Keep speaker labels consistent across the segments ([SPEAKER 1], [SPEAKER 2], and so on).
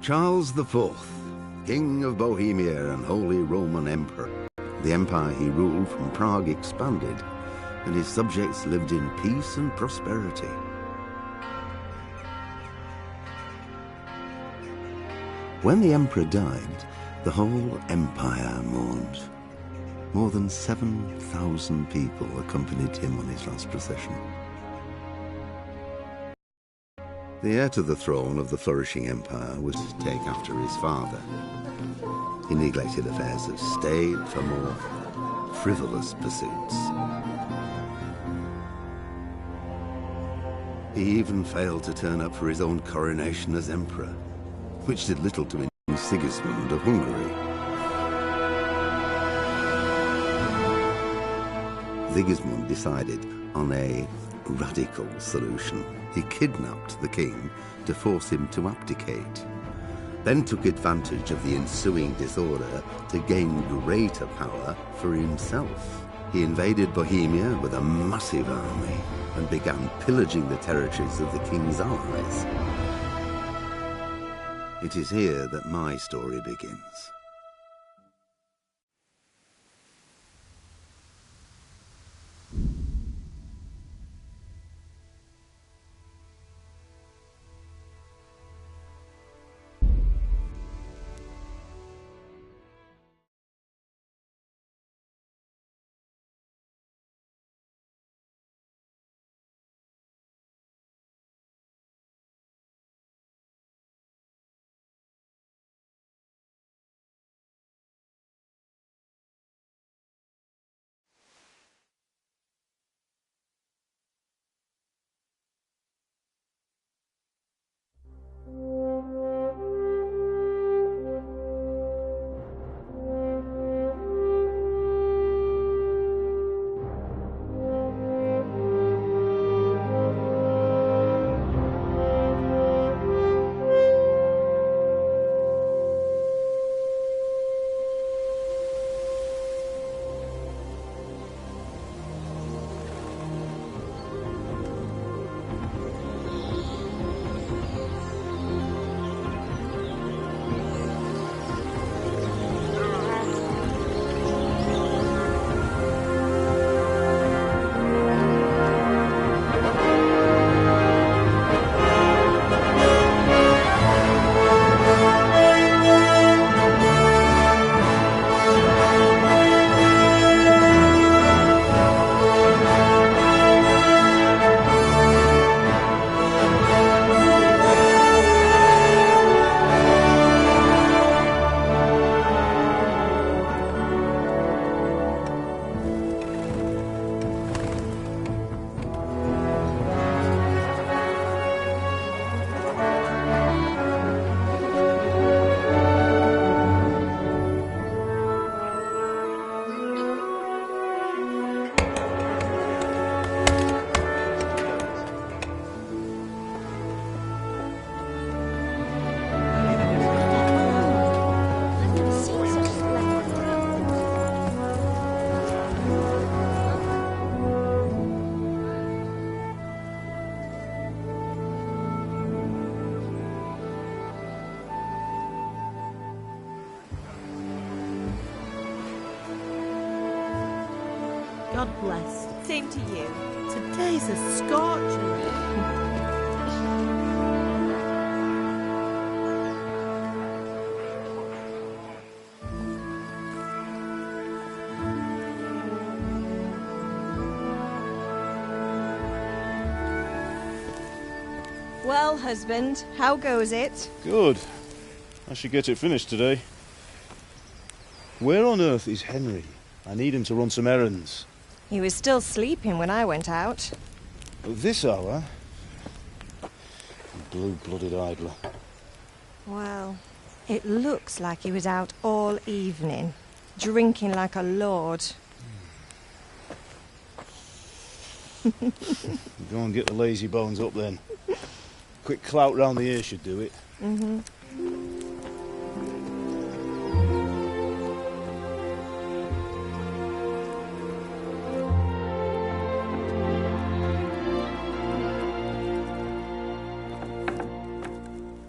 [SPEAKER 1] Charles IV, King of Bohemia and Holy Roman Emperor. The empire he ruled from Prague expanded, and his subjects lived in peace and prosperity. When the emperor died, the whole empire mourned. More than 7,000 people accompanied him on his last procession. The heir to the throne of the flourishing empire was to take after his father. He neglected affairs of state for more frivolous pursuits. He even failed to turn up for his own coronation as emperor, which did little to induce Sigismund of Hungary. Sigismund decided on a radical solution. He kidnapped the king to force him to abdicate, then took advantage of the ensuing disorder to gain greater power for himself. He invaded Bohemia with a massive army and began pillaging the territories of the king's allies. It is here that my story begins.
[SPEAKER 2] God bless. Same to you. Today's a scorcher.
[SPEAKER 3] Well, husband, how goes it?
[SPEAKER 4] Good. I should get it finished today. Where on earth is Henry? I need him to run some errands.
[SPEAKER 3] He was still sleeping when I went out.
[SPEAKER 4] At this hour? Blue-blooded idler.
[SPEAKER 3] Well, it looks like he was out all evening, drinking like a lord.
[SPEAKER 4] Go and get the lazy bones up then. Quick clout round the ear should do it.
[SPEAKER 3] Mm-hmm.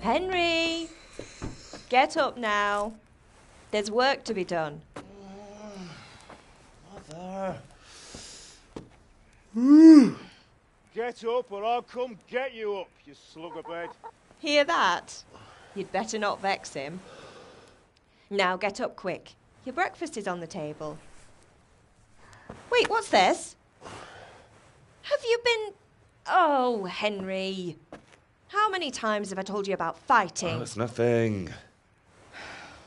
[SPEAKER 3] Henry! Get up now. There's work to be done.
[SPEAKER 4] Mother. Get up or I'll come get you up, you slugabed.
[SPEAKER 3] Hear that? You'd better not vex him. Now get up quick. Your breakfast is on the table. Wait, what's this? Have you been... Oh, Henry. How many times have I told you about fighting?
[SPEAKER 5] Oh, it's nothing.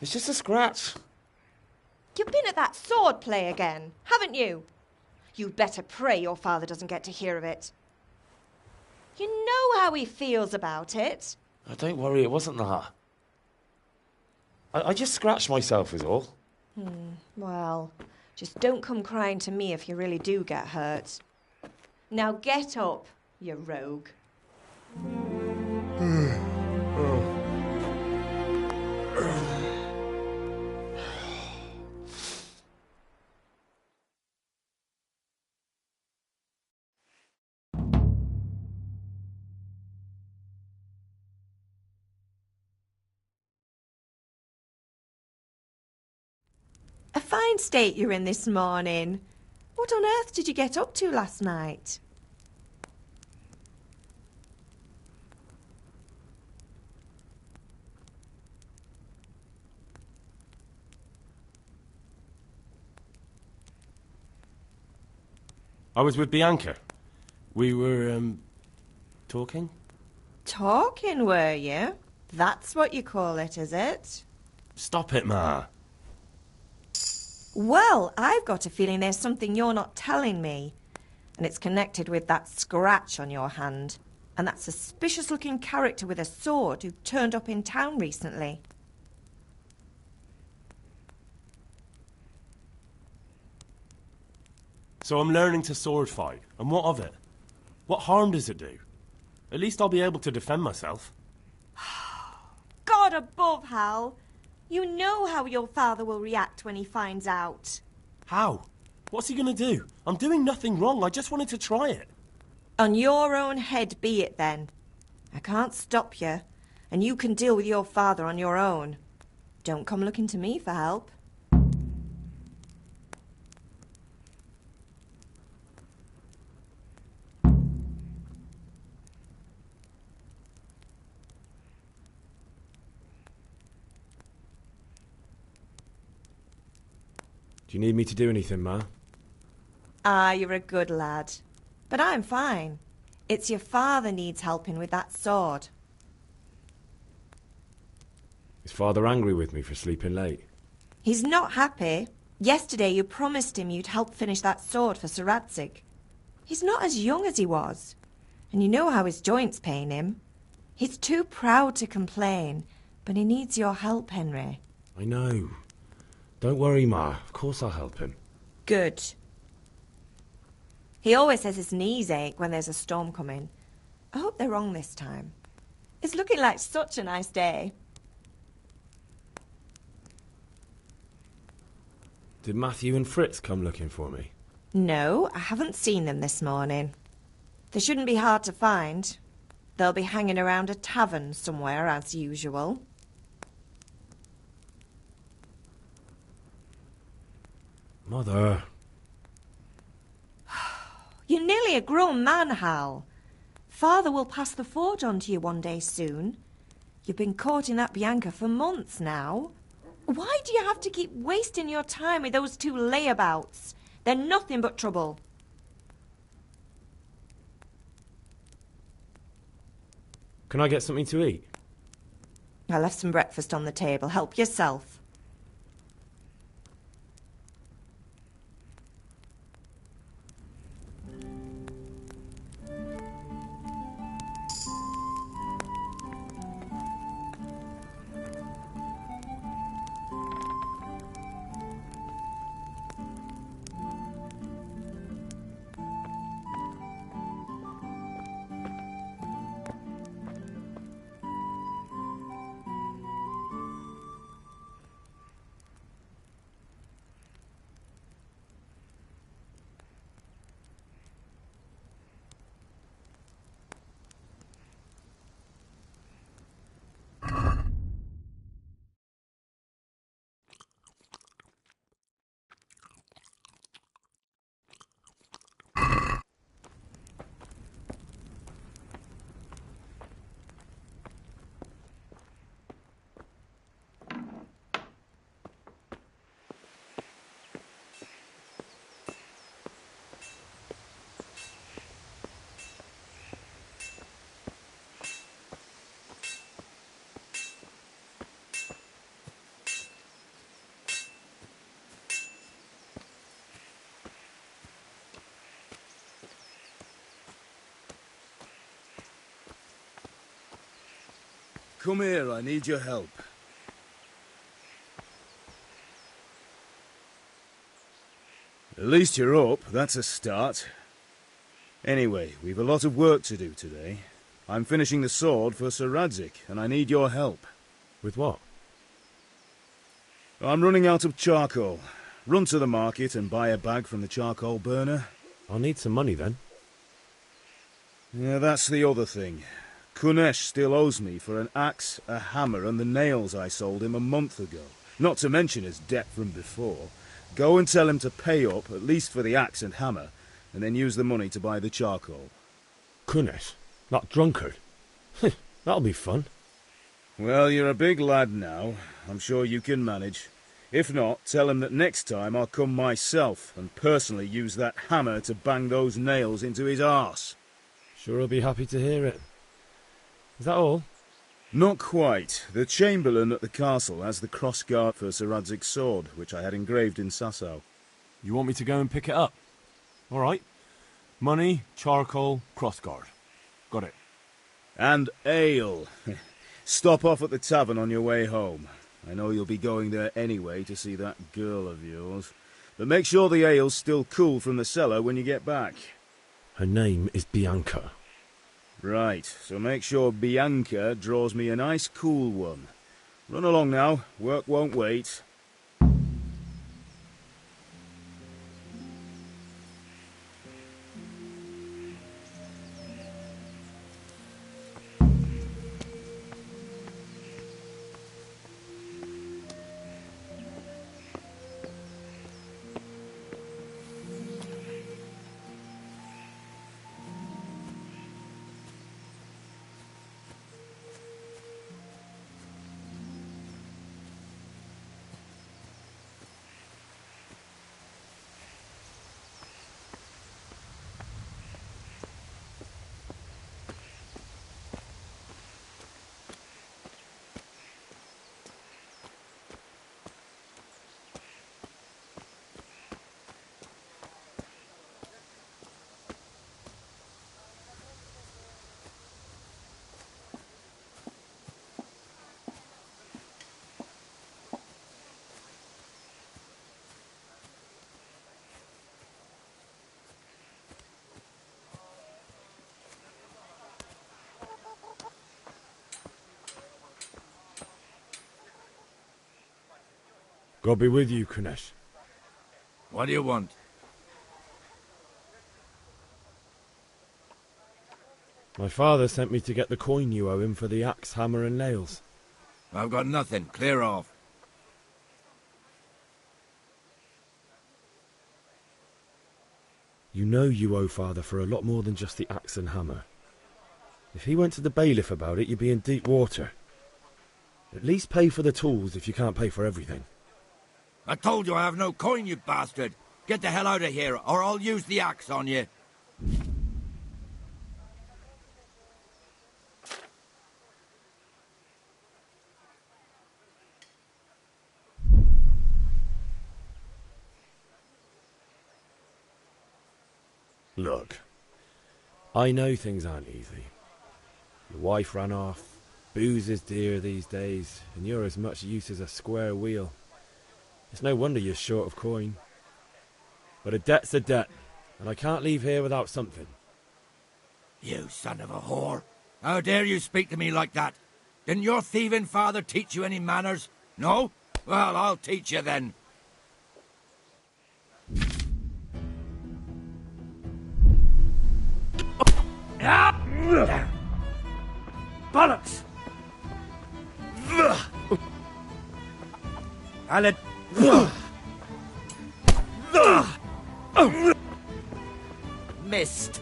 [SPEAKER 5] It's just a scratch.
[SPEAKER 3] You've been at that sword play again, haven't you? You'd better pray your father doesn't get to hear of it. You know how he feels about it.
[SPEAKER 5] Oh, don't worry, it wasn't that. I just scratched myself is all.
[SPEAKER 3] Well, just don't come crying to me if you really do get hurt. Now get up, you rogue. A fine state you're in this morning. What on earth did you get up to last night?
[SPEAKER 6] I was with Bianca. We were, talking?
[SPEAKER 3] Talking, were you? That's what you call it, is it?
[SPEAKER 6] Stop it, Ma.
[SPEAKER 3] Well, I've got a feeling there's something you're not telling me. And it's connected with that scratch on your hand. And that suspicious-looking character with a sword who turned up in town recently.
[SPEAKER 6] So I'm learning to sword fight. And what of it? What harm does it do? At least I'll be able to defend myself.
[SPEAKER 3] God above, Hal. You know how your father will react when he finds out.
[SPEAKER 6] How? What's he gonna do? I'm doing nothing wrong. I just wanted to try it.
[SPEAKER 3] On your own head be it, then. I can't stop you, and you can deal with your father on your own. Don't come looking to me for help.
[SPEAKER 6] Do you need me to do anything, Ma?
[SPEAKER 3] Ah, you're a good lad. But I'm fine. It's your father needs helping with that sword.
[SPEAKER 6] Is Father angry with me for sleeping late?
[SPEAKER 3] He's not happy. Yesterday you promised him you'd help finish that sword for Sir Radzig. He's not as young as he was. And you know how his joints pain him. He's too proud to complain, but he needs your help, Henry.
[SPEAKER 6] I know. Don't worry, Ma. Of course I'll help him.
[SPEAKER 3] Good. He always says his knees ache when there's a storm coming. I hope they're wrong this time. It's looking like such a nice day.
[SPEAKER 6] Did Matthew and Fritz come looking for me?
[SPEAKER 3] No, I haven't seen them this morning. They shouldn't be hard to find. They'll be hanging around a tavern somewhere, as usual.
[SPEAKER 6] Mother.
[SPEAKER 3] You're nearly a grown man, Hal. Father will pass the forge on to you one day soon. You've been courting that Bianca for months now. Why do you have to keep wasting your time with those two layabouts? They're nothing but trouble.
[SPEAKER 6] Can I get something to eat?
[SPEAKER 3] I left some breakfast on the table. Help yourself.
[SPEAKER 4] come here, I need your help. At least you're up, that's a start. Anyway, we've a lot of work to do today. I'm finishing the sword for Sir Radzig, and I need your help.
[SPEAKER 6] With what?
[SPEAKER 4] I'm running out of charcoal. Run to the market and buy a bag from the charcoal burner.
[SPEAKER 6] I'll need some money then.
[SPEAKER 4] Yeah, that's the other thing. Kunesh still owes me for an axe, a hammer, and the nails I sold him a month ago. Not to mention his debt from before. Go and tell him to pay up, at least for the axe and hammer, and then use the money to buy the charcoal.
[SPEAKER 6] Kunesh? That drunkard? That'll be fun.
[SPEAKER 4] Well, you're a big lad now. I'm sure you can manage. If not, tell him that next time I'll come myself and personally use that hammer to bang those nails into his arse.
[SPEAKER 6] Sure I'll be happy to hear it. Is that all?
[SPEAKER 4] Not quite. The Chamberlain at the castle has the crossguard for Sir Radzig's sword, which I had engraved in Sasau.
[SPEAKER 6] You want me to go and pick it up? All right. Money, charcoal, crossguard. Got it.
[SPEAKER 4] And ale. Stop off at the tavern on your way home. I know you'll be going there anyway to see that girl of yours. But make sure the ale's still cool from the cellar when you get back.
[SPEAKER 6] Her name is Bianca.
[SPEAKER 4] Right, so make sure Bianca draws me a nice cool one. Run along now, work won't wait.
[SPEAKER 6] God be with you, Kunesh.
[SPEAKER 7] What do you want?
[SPEAKER 6] My father sent me to get the coin you owe him for the axe, hammer and nails.
[SPEAKER 7] I've got nothing. Clear off.
[SPEAKER 6] You know you owe father for a lot more than just the axe and hammer. If he went to the bailiff about it, you'd be in deep water. At least pay for the tools if you can't pay for everything.
[SPEAKER 7] I told you I have no coin, you bastard. Get the hell out of here, or I'll use the axe on you.
[SPEAKER 6] Look, I know things aren't easy. Your wife ran off, booze is dear these days, and you're as much use as a square wheel. It's no wonder you're short of coin. But a debt's a debt, and I can't leave here without something.
[SPEAKER 7] You son of a whore. How dare you speak to me like that? Didn't your thieving father teach you any manners? No? Well, I'll teach you then. Bollocks! Alan! Missed.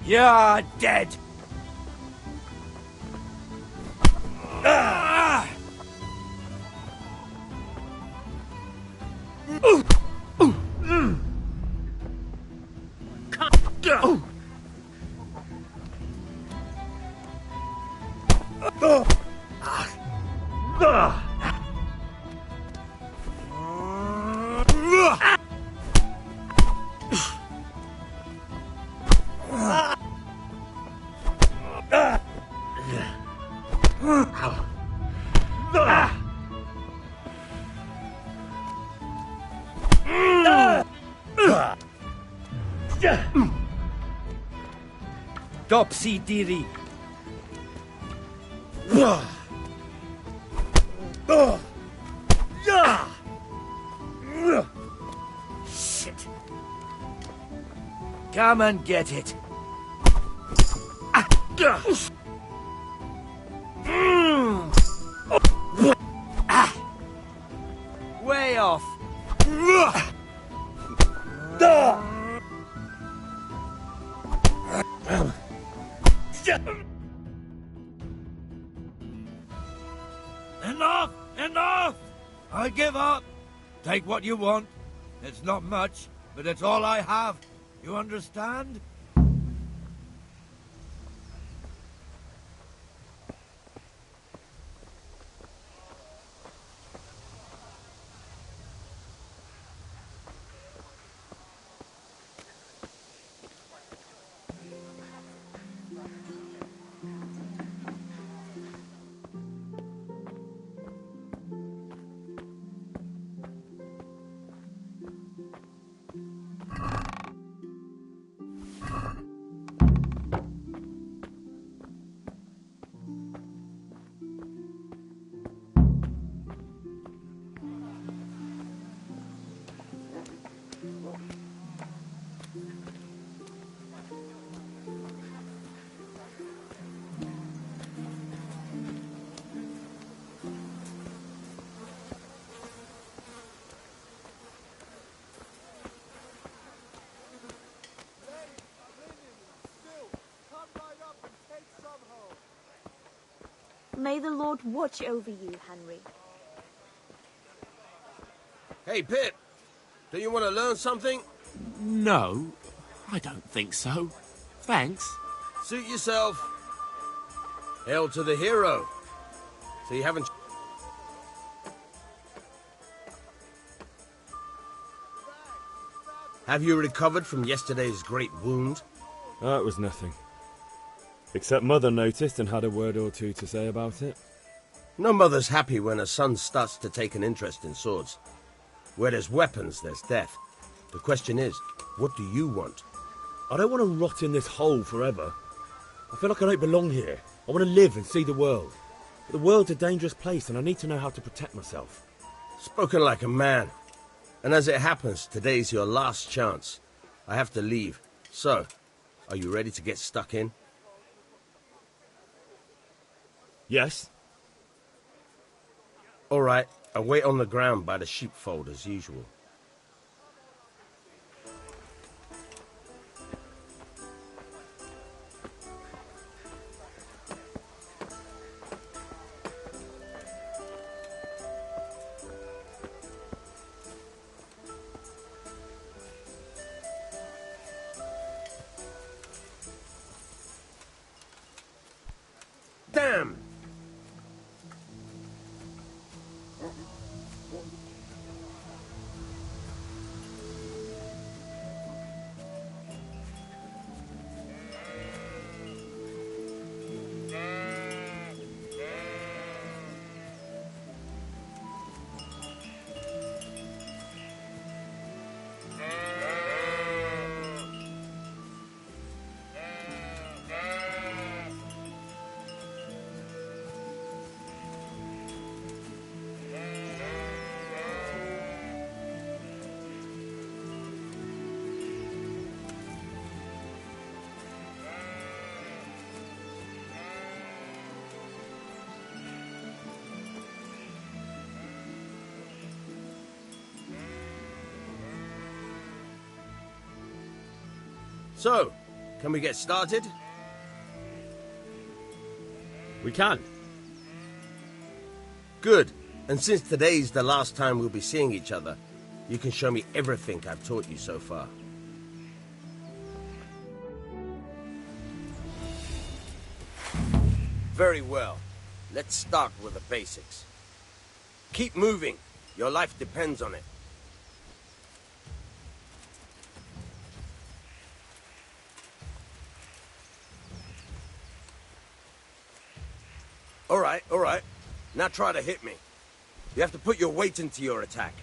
[SPEAKER 7] You're dead. Topsy diri. Shit. Come and get it. Way off. Enough! Enough! I give up. Take what you want. It's not much, but it's all I have. You understand?
[SPEAKER 2] May the Lord watch over you, Henry.
[SPEAKER 8] Hey, Pip. Do you want to learn something?
[SPEAKER 9] No, I don't think so. Thanks.
[SPEAKER 8] Suit yourself. Hail to the hero. So you haven't... Have you recovered from yesterday's great wound?
[SPEAKER 6] That was nothing. Except Mother noticed and had a word or two to say about it.
[SPEAKER 8] No mother's happy when her son starts to take an interest in swords. Where there's weapons, there's death. The question is, what do you want?
[SPEAKER 6] I don't want to rot in this hole forever. I feel like I don't belong here. I want to live and see the world. But the world's a dangerous place and I need to know how to protect myself.
[SPEAKER 8] Spoken like a man. And as it happens, today's your last chance. I have to leave. So, are you ready to get stuck in?
[SPEAKER 6] Yes.
[SPEAKER 8] All right, I'll wait on the ground by the sheepfold as usual. Damn! So, can we get started?
[SPEAKER 6] We can.
[SPEAKER 8] Good. And since today's the last time we'll be seeing each other, you can show me everything I've taught you so far. Very well. Let's start with the basics. Keep moving. Your life depends on it. All right. Now try to hit me. You have to put your weight into your attack.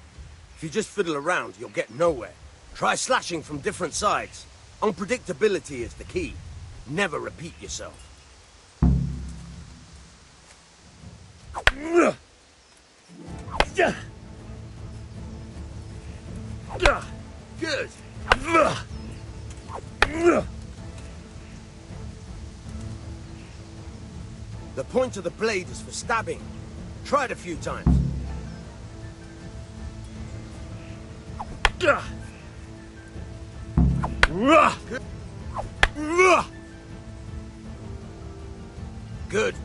[SPEAKER 8] If you just fiddle around, you'll get nowhere. Try slashing from different sides. Unpredictability is the key. Never repeat yourself. Good. The point of the blade is for stabbing. Try it a few times.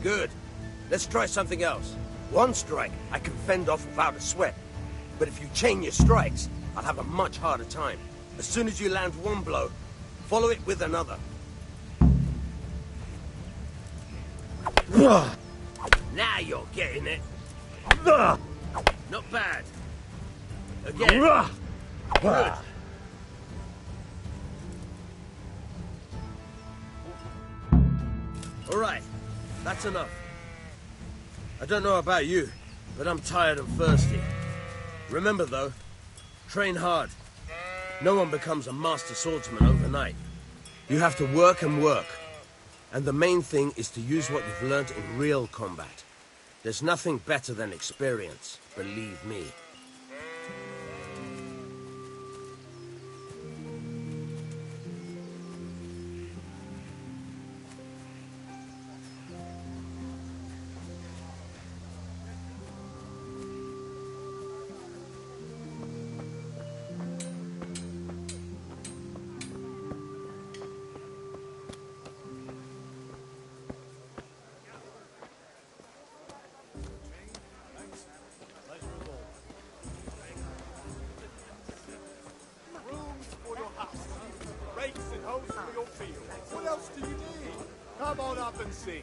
[SPEAKER 8] Good. Let's try something else. One strike, I can fend off without a sweat. But if you chain your strikes, I'll have a much harder time. As soon as you land one blow, follow it with another. Now you're getting it. Not bad. Again. Good. All right, that's enough. I don't know about you, but I'm tired and thirsty. Remember though, train hard. No one becomes a master swordsman overnight. You have to work and work. And the main thing is to use what you've learnt in real combat. There's nothing better than experience, believe me.
[SPEAKER 10] What else do you need? Come on up and see.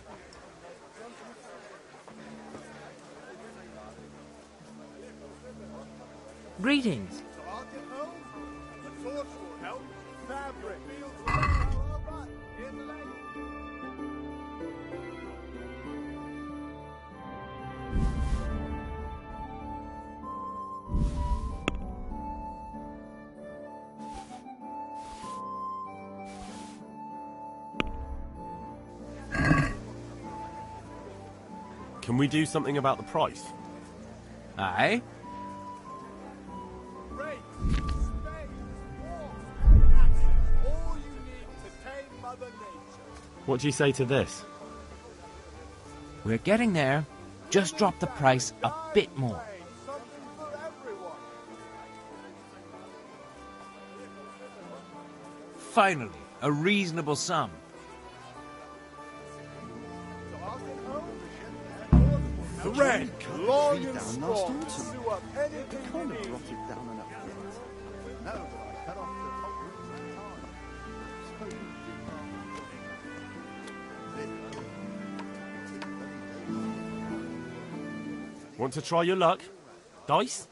[SPEAKER 11] Greetings.
[SPEAKER 12] Can we do something about the price?
[SPEAKER 11] Aye?
[SPEAKER 12] What do you say to this?
[SPEAKER 11] We're getting there. Just drop the price a bit more. Finally, a reasonable sum.
[SPEAKER 10] Thread, long and strong, to sew up anything you need.
[SPEAKER 12] Want to try your luck? Dice?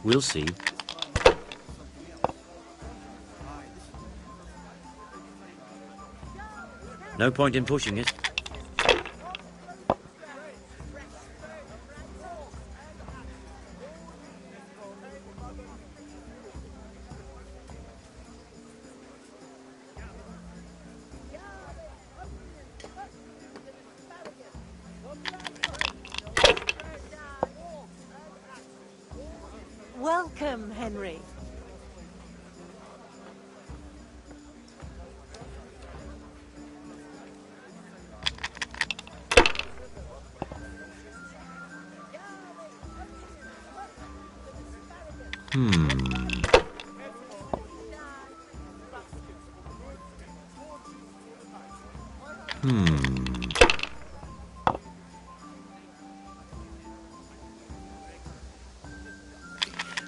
[SPEAKER 13] We'll see. No point in pushing it.
[SPEAKER 2] Welcome, Henry.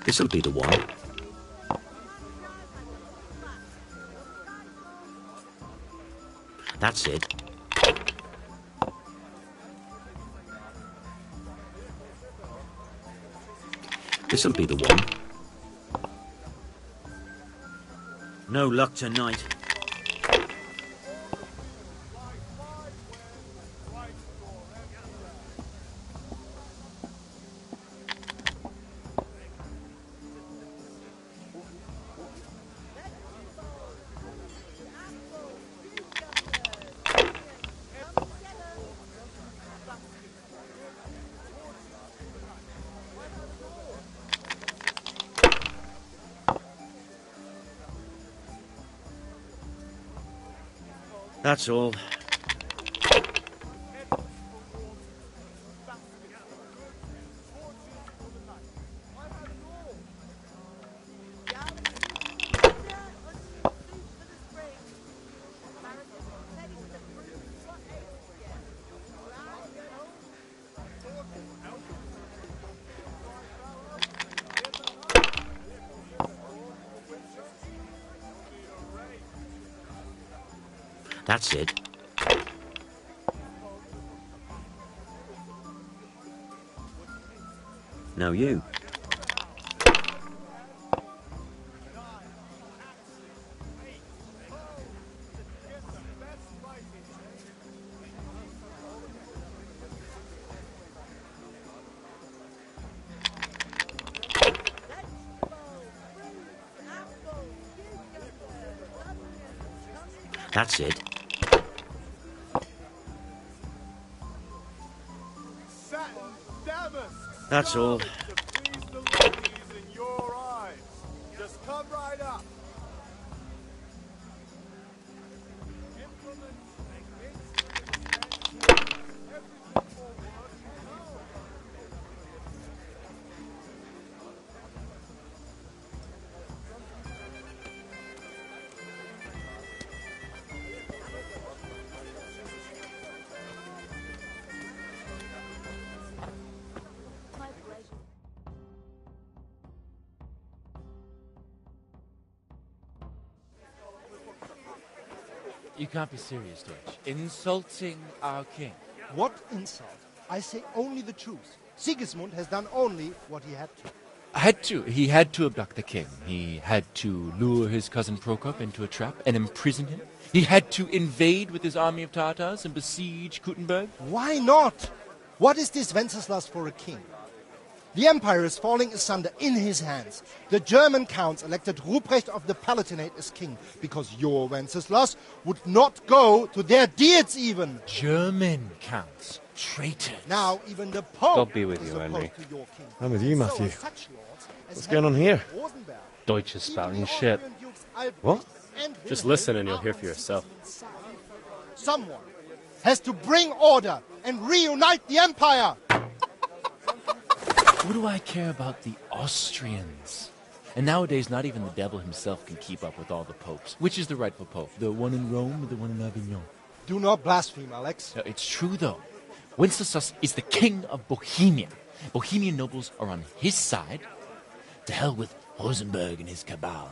[SPEAKER 13] This'll be the one. That's it. This'll be the one. No luck tonight. That's all. That's it. Now you. That's it. That's all.
[SPEAKER 10] Just come right up.
[SPEAKER 11] You can't be serious, Deutsch. Insulting our king.
[SPEAKER 14] What insult? I say only the truth. Sigismund has done only what he had to.
[SPEAKER 11] He had to abduct the king. He had to lure his cousin Prokop into a trap and imprison him. He had to invade with his army of Tatars and besiege Kuttenberg.
[SPEAKER 14] Why not? What is this Wenceslas for a king? The empire is falling asunder in his hands. The German counts elected Ruprecht of the Palatinate as king because your Wenceslas would not go to their deeds even.
[SPEAKER 11] German counts. Traitors.
[SPEAKER 14] Now even the Pope
[SPEAKER 15] God be with
[SPEAKER 14] is
[SPEAKER 15] you, Henry.
[SPEAKER 14] opposed to your king.
[SPEAKER 15] I'm with you, Matthew.
[SPEAKER 14] So are such lords as
[SPEAKER 15] What's going on here?
[SPEAKER 14] Rosenberg.
[SPEAKER 15] Deutsch is spouting shit. What?
[SPEAKER 14] Just
[SPEAKER 15] listen and you'll hear for yourself.
[SPEAKER 14] Someone has to bring order and reunite the empire.
[SPEAKER 11] What do I care about the Austrians? And nowadays, not even the devil himself can keep up with all the popes. Which is the rightful pope? The one in Rome or the one in Avignon?
[SPEAKER 14] Do not blaspheme, Alex.
[SPEAKER 11] No, it's true, though. Wenceslas is the king of Bohemia. Bohemian nobles are on his side. To hell with Rosenberg and his cabal.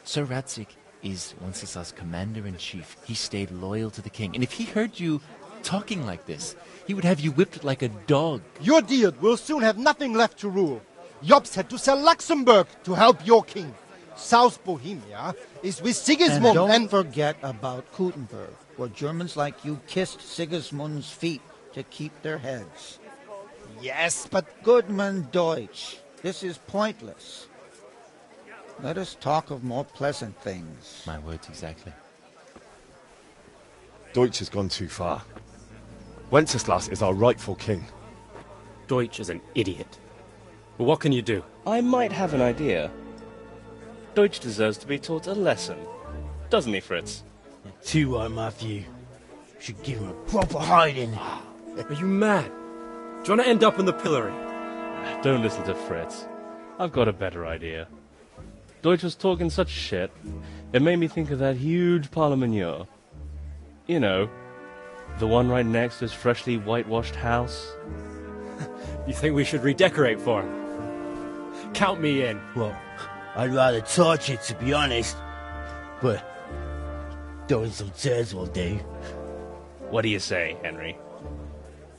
[SPEAKER 11] Sir Radzig is Wenceslas' commander-in-chief. He stayed loyal to the king. And if he heard you talking like this, he would have you whipped like a dog.
[SPEAKER 14] Your Diet will soon have nothing left to rule. Jobst had to sell Luxembourg to help your king. South Bohemia is with Sigismund
[SPEAKER 16] and don't forget about Kuttenberg, where Germans like you kissed Sigismund's feet to keep their heads.
[SPEAKER 14] Yes, but...
[SPEAKER 16] Goodman Deutsch, this is pointless. Let us talk of more pleasant things.
[SPEAKER 11] My words exactly.
[SPEAKER 15] Deutsch has gone too far. Wenceslas is our rightful king.
[SPEAKER 17] Deutsch is an idiot. But what can you do?
[SPEAKER 18] I might have an idea. Deutsch deserves to be taught a lesson. Doesn't he, Fritz?
[SPEAKER 19] Too right, Matthew. Should give him a proper hiding.
[SPEAKER 17] Are you mad? Do you want to end up in the pillory?
[SPEAKER 18] Don't listen to Fritz. I've got a better idea. Deutsch was talking such shit, it made me think of that huge parliament. You know, the one right next to his freshly whitewashed house.
[SPEAKER 17] You think we should redecorate for him? Count me in.
[SPEAKER 19] Well, I'd rather torch it, to be honest. But throwing some tears will do.
[SPEAKER 18] What do you say, Henry?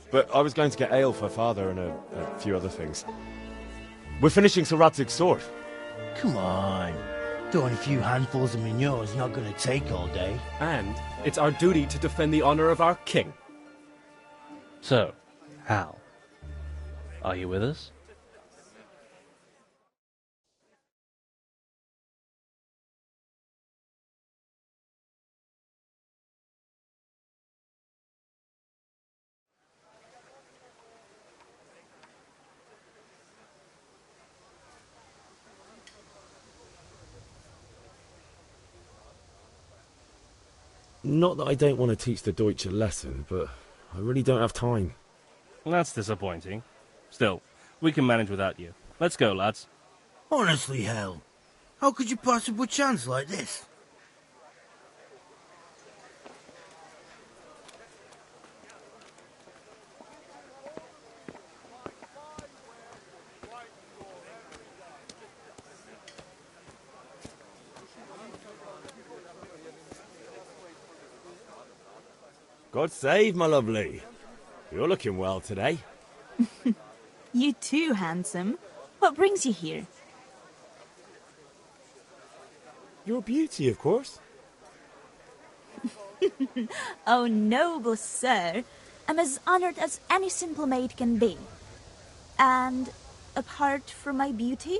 [SPEAKER 15] But I was going to get ale for Father and a few other things. We're finishing Sir Radzig's sword.
[SPEAKER 19] Come on. Throwing a few handfuls of manure is not going to take all day.
[SPEAKER 17] And it's our duty to defend the honor of our king.
[SPEAKER 18] So, Hal, are you with us?
[SPEAKER 6] Not that I don't want to teach the Deutsch a lesson, but I really don't have time.
[SPEAKER 18] That's disappointing. Still, we can manage without you. Let's go, lads.
[SPEAKER 19] Honestly, Hal, how could you possibly chance like this?
[SPEAKER 15] God save, my lovely. You're looking well today.
[SPEAKER 2] You too, handsome. What brings you here?
[SPEAKER 15] Your beauty, of course.
[SPEAKER 2] Oh, noble sir. I'm as honored as any simple maid can be. And apart from my beauty,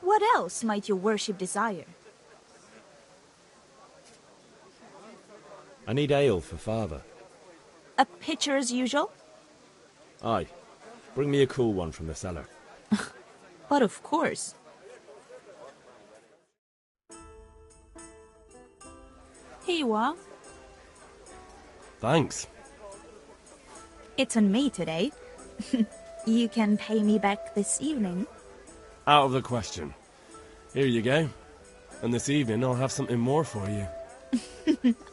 [SPEAKER 2] what else might your worship desire?
[SPEAKER 6] I need ale for Father.
[SPEAKER 2] A pitcher as usual?
[SPEAKER 6] Aye. Bring me a cool one from the cellar.
[SPEAKER 2] But of course. Here you are.
[SPEAKER 12] Thanks.
[SPEAKER 2] It's on me today. You can pay me back this evening.
[SPEAKER 12] Out of the question. Here you go. And this evening I'll have something more for you.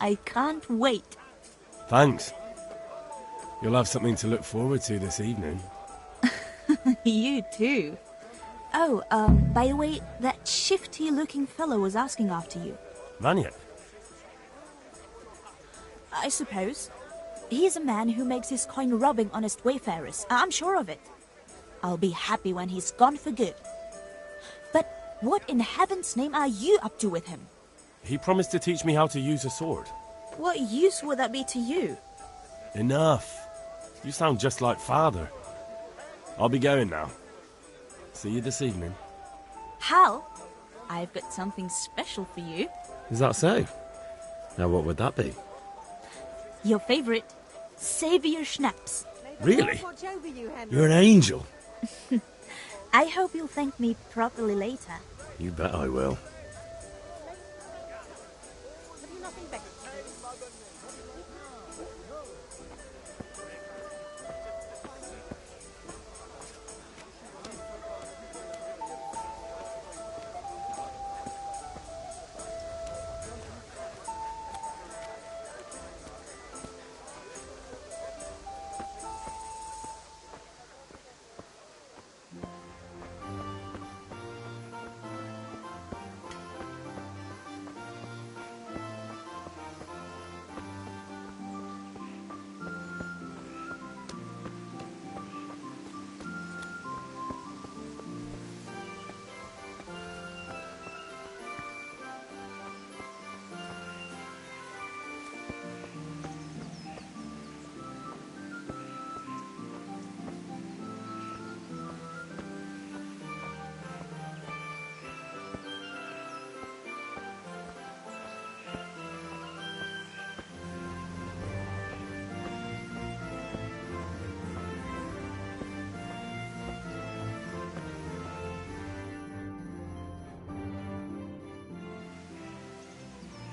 [SPEAKER 2] I can't wait.
[SPEAKER 12] Thanks. You'll have something to look forward to this evening.
[SPEAKER 2] You too. Oh, by the way, that shifty-looking fellow was asking after you.
[SPEAKER 12] Vanya?
[SPEAKER 2] I suppose. He's a man who makes his coin robbing honest wayfarers. I'm sure of it. I'll be happy when he's gone for good. But what in heaven's name are you up to with him?
[SPEAKER 12] He promised to teach me how to use a sword.
[SPEAKER 2] What use would that be to you?
[SPEAKER 12] Enough. You sound just like Father. I'll be going now. See you this evening.
[SPEAKER 2] Hal, I've got something special for you.
[SPEAKER 6] Is that so? Now what would that be?
[SPEAKER 2] Your favorite, Savior Schnapps.
[SPEAKER 6] Really? You're an angel.
[SPEAKER 2] I hope you'll thank me properly later.
[SPEAKER 6] You bet I will.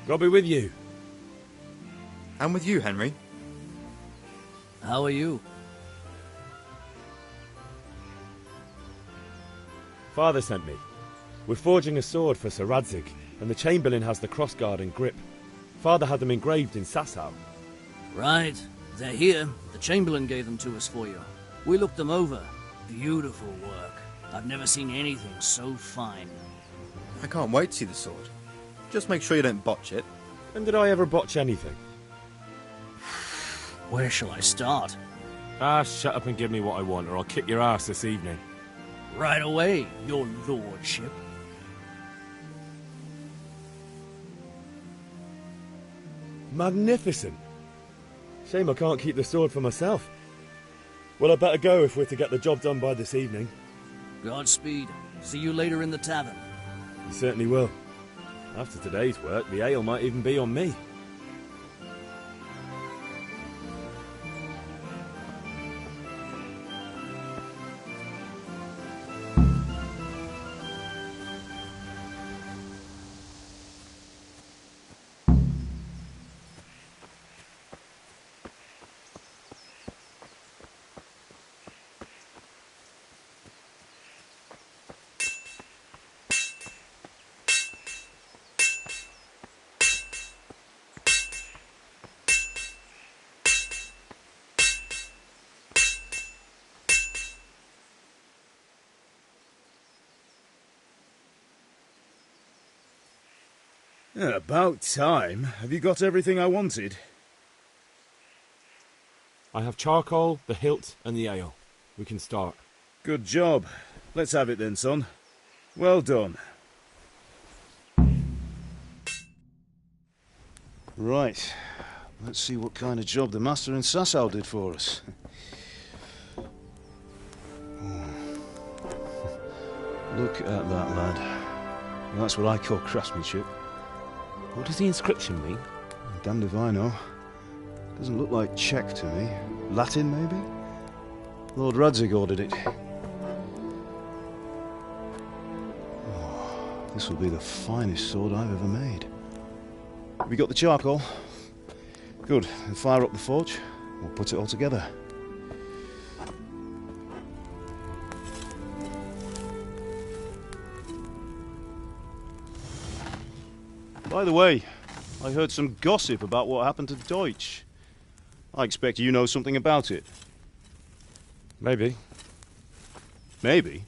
[SPEAKER 15] God be with you.
[SPEAKER 20] And with you, Henry.
[SPEAKER 5] How are you?
[SPEAKER 6] Father sent me. We're forging a sword for Sir Radzig, and the Chamberlain has the crossguard and grip. Father had them engraved in Sasau.
[SPEAKER 5] Right. They're here. The Chamberlain gave them to us for you. We looked them over. Beautiful work.
[SPEAKER 21] I've never seen anything so fine.
[SPEAKER 20] I can't wait to see the sword. Just make sure you don't botch it.
[SPEAKER 6] When did I ever botch anything?
[SPEAKER 21] Where shall I start?
[SPEAKER 6] Ah, shut up and give me what I want, or I'll kick your ass this evening.
[SPEAKER 21] Right away, your lordship.
[SPEAKER 6] Magnificent. Shame I can't keep the sword for myself. Well, I better go if we're to get the job done by this evening.
[SPEAKER 21] Godspeed. See you later in the tavern.
[SPEAKER 6] You certainly will. After today's work, the ale might even be on me.
[SPEAKER 4] Yeah, about time. Have you got everything I wanted?
[SPEAKER 6] I have charcoal, the hilt, and the ale. We can start.
[SPEAKER 4] Good job. Let's have it then, son. Well done. Right. Let's see what kind of job the master in Sasau did for us. Look at that, lad. That's what I call craftsmanship.
[SPEAKER 6] What does the inscription mean?
[SPEAKER 4] Damned if I know. Doesn't look like Czech to me. Latin, maybe? Lord Radzig ordered it. Oh, this will be the finest sword I've ever made. Have you got the charcoal? Good. Then fire up the forge. We'll put it all together. By the way, I heard some gossip about what happened to Deutsch. I expect you know something about it.
[SPEAKER 6] Maybe.
[SPEAKER 4] Maybe?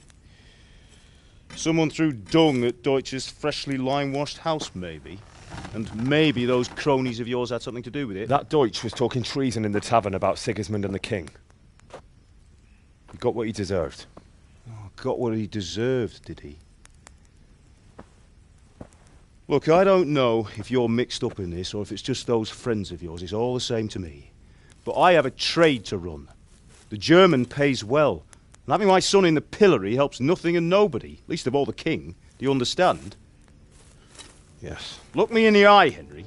[SPEAKER 4] Someone threw dung at Deutsch's freshly lime-washed house, maybe? And maybe those cronies of yours had something to do with it?
[SPEAKER 6] That Deutsch was talking treason in the tavern about Sigismund and the king. He got what he deserved.
[SPEAKER 4] Oh, got what he deserved, did he? Look, I don't know if you're mixed up in this or if it's just those friends of yours. It's all the same to me. But I have a trade to run. The German pays well. And having my son in the pillory helps nothing and nobody, least of all the king. Do you understand?
[SPEAKER 6] Yes.
[SPEAKER 4] Look me in the eye, Henry.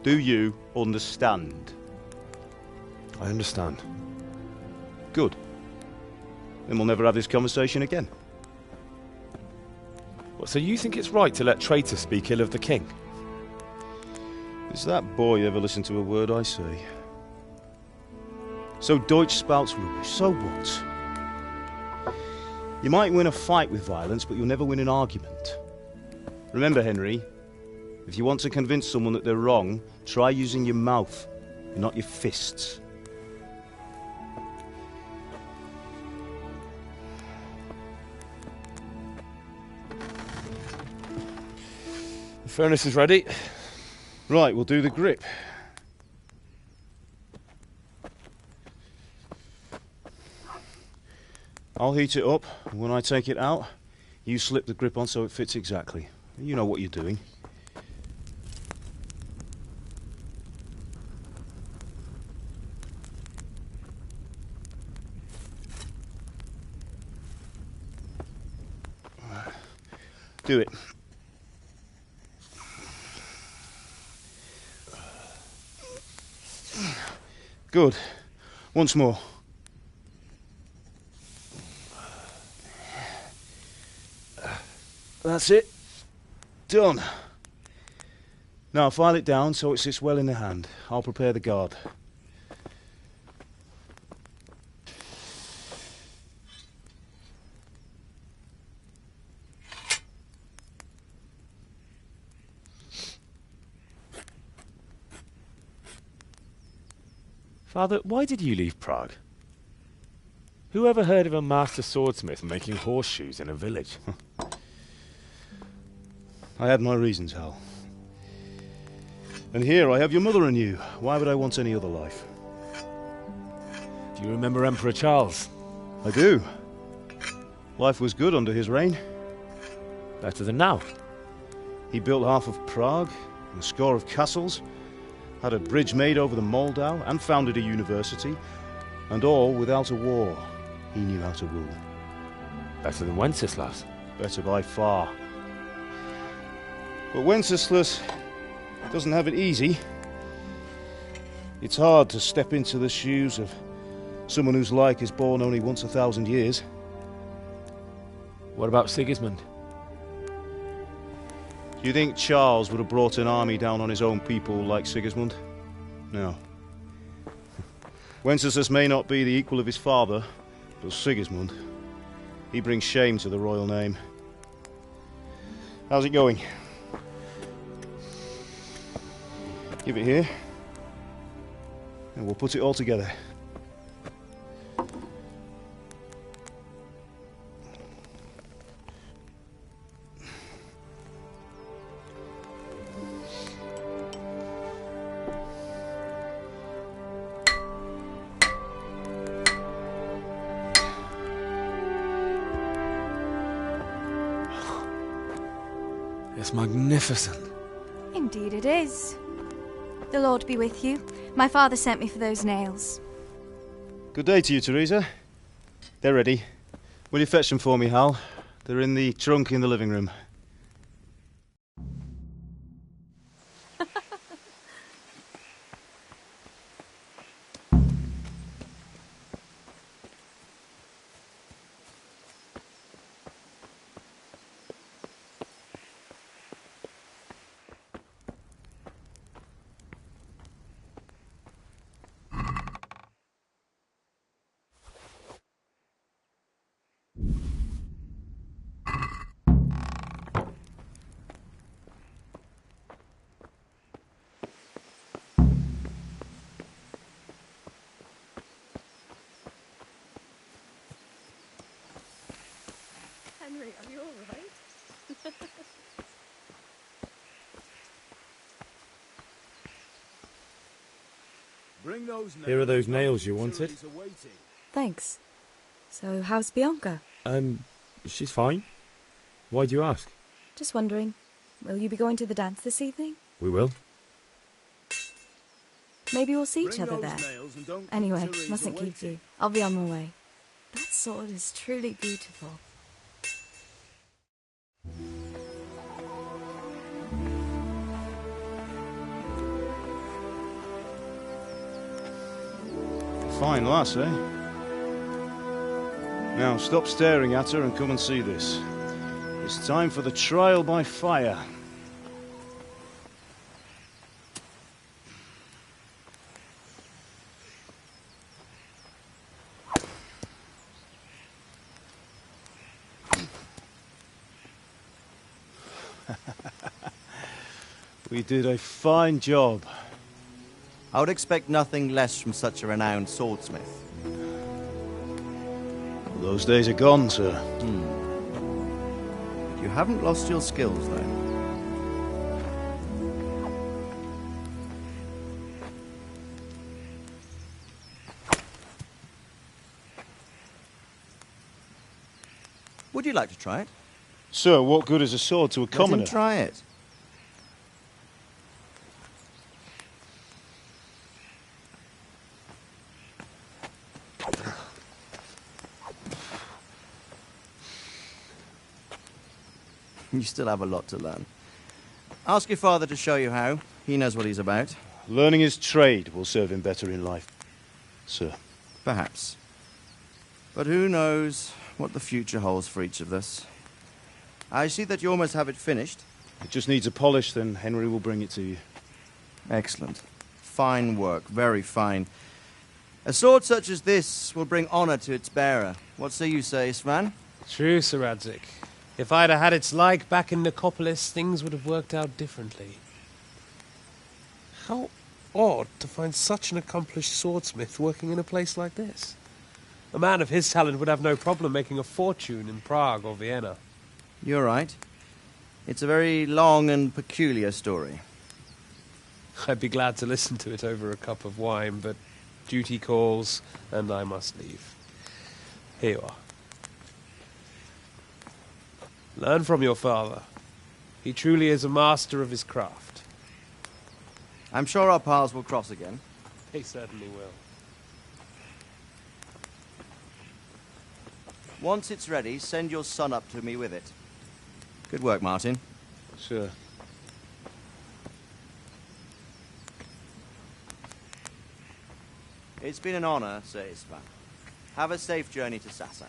[SPEAKER 4] Do you understand?
[SPEAKER 6] I understand.
[SPEAKER 4] Good. Then we'll never have this conversation again.
[SPEAKER 6] What, so you think it's right to let traitors speak ill of the king?
[SPEAKER 4] Does that boy ever listen to a word I say? So Deutsch spouts rubbish, so what? You might win a fight with violence, but you'll never win an argument. Remember, Henry, if you want to convince someone that they're wrong, try using your mouth, and not your fists.
[SPEAKER 6] The furnace is ready.
[SPEAKER 4] Right, we'll do the grip. I'll heat it up, and when I take it out, you slip the grip on so it fits exactly. You know what you're doing. Do it. Good. Once more. That's it. Done. Now file it down so it sits well in the hand. I'll prepare the guard.
[SPEAKER 6] Father, why did you leave Prague? Who ever heard of a master swordsmith making horseshoes in a village?
[SPEAKER 4] I had my reasons, Hal. And here I have your mother and you. Why would I want any other life?
[SPEAKER 6] Do you remember Emperor Charles?
[SPEAKER 4] I do. Life was good under his reign.
[SPEAKER 6] Better than now.
[SPEAKER 4] He built half of Prague, and a score of castles, had a bridge made over the Moldau, and founded a university, and all without a war. He knew how to rule.
[SPEAKER 6] Better than Wenceslas.
[SPEAKER 4] Better by far. But Wenceslas doesn't have it easy. It's hard to step into the shoes of someone whose like is born only once 1,000 years.
[SPEAKER 6] What about Sigismund?
[SPEAKER 4] Do you think Charles would have brought an army down on his own people like Sigismund? No. Wenceslas may not be the equal of his father, but Sigismund, he brings shame to the royal name. How's it going? Give it here, and we'll put it all together.
[SPEAKER 6] It's magnificent.
[SPEAKER 1] Indeed it is. The Lord be with you. My father sent me for those nails.
[SPEAKER 4] Good day to you, Teresa. They're ready. Will you fetch them for me, Hal? They're in the trunk in the living room.
[SPEAKER 1] Henry, are you all right?
[SPEAKER 6] Here are those nails you wanted.
[SPEAKER 22] Thanks. So, how's Bianca?
[SPEAKER 6] She's fine. Why do you ask?
[SPEAKER 22] Just wondering, will you be going to the dance this evening?
[SPEAKER 6] We will.
[SPEAKER 22] Maybe we'll see each other there. Anyway, mustn't keep you. I'll be on my way. That sword is truly beautiful.
[SPEAKER 4] Fine lass, eh? Now, stop staring at her and come and see this. It's time for the trial by fire. We did a fine job.
[SPEAKER 23] I would expect nothing less from such a renowned swordsmith.
[SPEAKER 4] Those days are gone, sir.
[SPEAKER 23] You haven't lost your skills, though. Would you like to try it?
[SPEAKER 4] Sir, what good is a sword to a commoner?
[SPEAKER 23] Let him try it. You still have a lot to learn. Ask your father to show you how. He knows what he's about.
[SPEAKER 4] Learning his trade will serve him better in life, sir.
[SPEAKER 23] Perhaps. But who knows what the future holds for each of us. I see that you almost have it finished.
[SPEAKER 4] It just needs a polish, then Henry will bring it to you.
[SPEAKER 23] Excellent. Fine work, very fine. A sword such as this will bring honor to its bearer. What say you, Svan?
[SPEAKER 24] True, Sir Radzik. If I'd have had its like back in Nicopolis, things would have worked out differently. How odd to find such an accomplished swordsmith working in a place like this. A man of his talent would have no problem making a fortune in Prague or Vienna.
[SPEAKER 23] You're right. It's a very long and peculiar story.
[SPEAKER 24] I'd be glad to listen to it over a cup of wine, but duty calls, and I must leave. Here you are. Learn from your father. He truly is a master of his craft.
[SPEAKER 23] I'm sure our paths will cross again.
[SPEAKER 24] He certainly will.
[SPEAKER 23] Once it's ready, send your son up to me with it. Good work, Martin.
[SPEAKER 4] Sure.
[SPEAKER 23] It's been an honor, Sir Istvan. Have a safe journey to Sasau.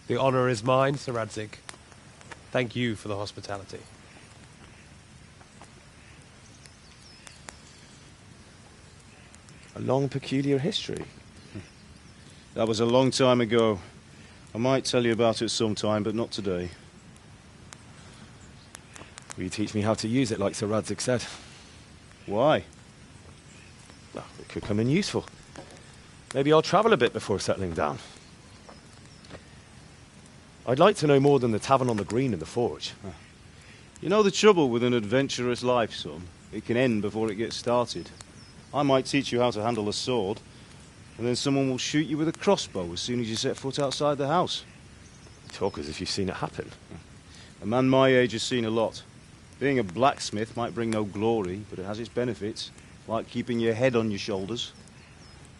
[SPEAKER 24] The honor is mine, Sir Radzig. Thank you for the hospitality.
[SPEAKER 15] A long, peculiar history.
[SPEAKER 4] That was a long time ago. I might tell you about it sometime, but not today.
[SPEAKER 15] Will you teach me how to use it, like Sir Radzig said?
[SPEAKER 4] Why?
[SPEAKER 15] Well, it could come in useful. Maybe I'll travel a bit before settling down. I'd like to know more than the tavern on the green and the forge.
[SPEAKER 4] You know the trouble with an adventurous life, son? It can end before it gets started. I might teach you how to handle a sword, and then someone will shoot you with a crossbow as soon as you set foot outside the house.
[SPEAKER 15] You talk as if you've seen it happen.
[SPEAKER 4] A man my age has seen a lot. Being a blacksmith might bring no glory, but it has its benefits, like keeping your head on your shoulders.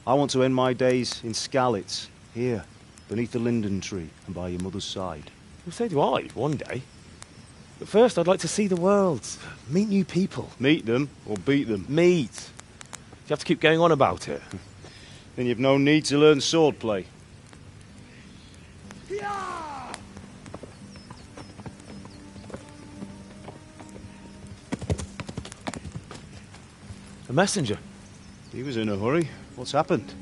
[SPEAKER 4] I want to end my days in Skalitz, here, beneath the linden tree and by your mother's side.
[SPEAKER 15] Well, so do I, one day. But first, I'd like to see the world, meet new people.
[SPEAKER 4] Meet them or beat them?
[SPEAKER 15] Meet. You have to keep going on about it.
[SPEAKER 4] Then you've no need to learn swordplay.
[SPEAKER 15] A messenger.
[SPEAKER 4] He was in a hurry. What's happened?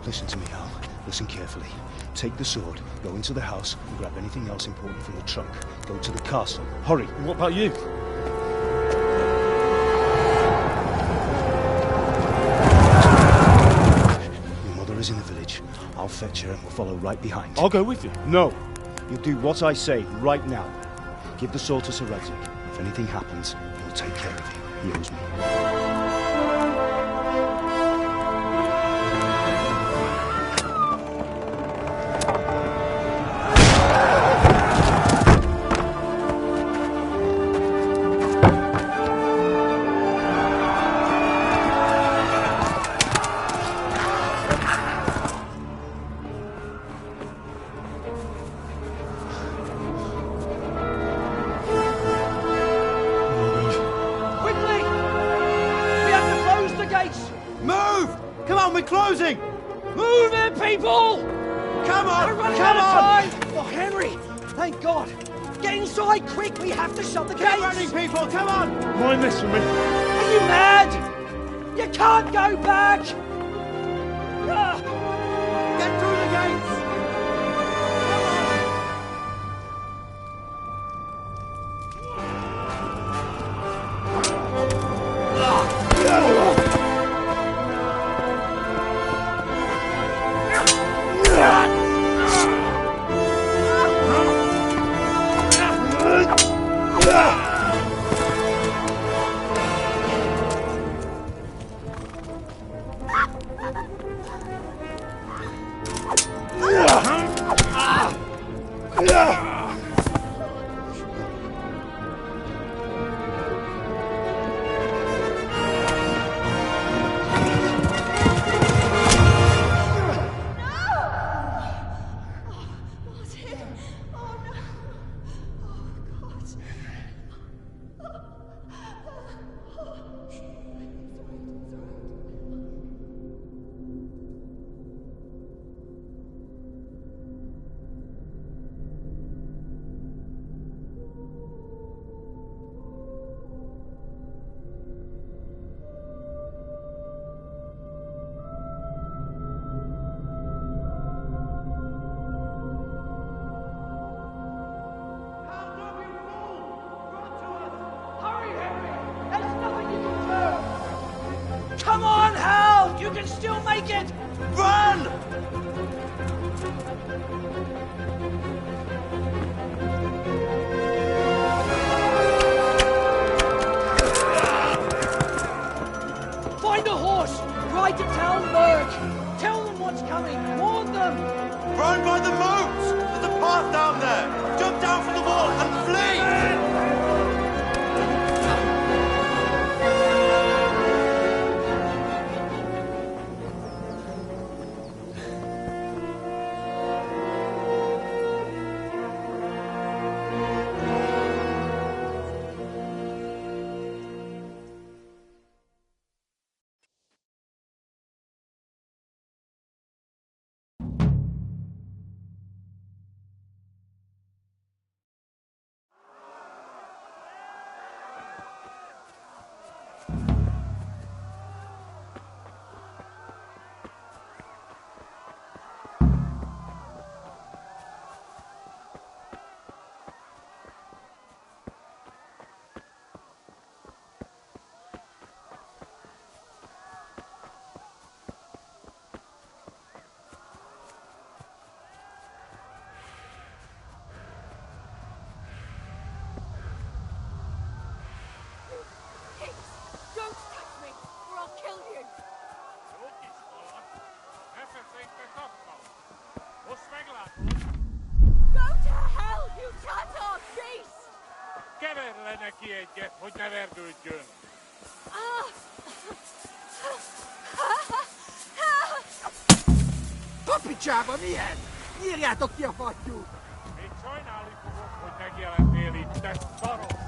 [SPEAKER 4] Listen to me, Al. Listen carefully. Take the sword, go into the house, and grab anything else important from the trunk. Go to the castle. Hurry.
[SPEAKER 15] And what about you?
[SPEAKER 4] Your mother is in the village. I'll fetch her and we'll follow right behind.
[SPEAKER 15] I'll go with you.
[SPEAKER 4] No. You'll do what I say right now. Give the sword to Sir Radzig. If anything happens, he'll take care of you. He owes me.
[SPEAKER 3] Closing! Move it, people! Come on! We're running out of time! Oh, Henry! Thank God! Get inside, quick! We have to shut the gates! Get running, people! Come on!
[SPEAKER 15] Mind this for me.
[SPEAKER 3] Are you mad? You can't go back! Get through the gates! Find a horse! Ride to Talmberg! Tell them what's coming! Warn them!
[SPEAKER 10] Round by the moat! There's a path down there! Jump down from the wall and flee!
[SPEAKER 7] Keverj le neki egyet, hogy ne verdődjön.
[SPEAKER 3] Kapicsába, milyen? Nyírjátok ki a fattyút!
[SPEAKER 7] Még sajnálni fogok, hogy megjelennél itt, te szarok!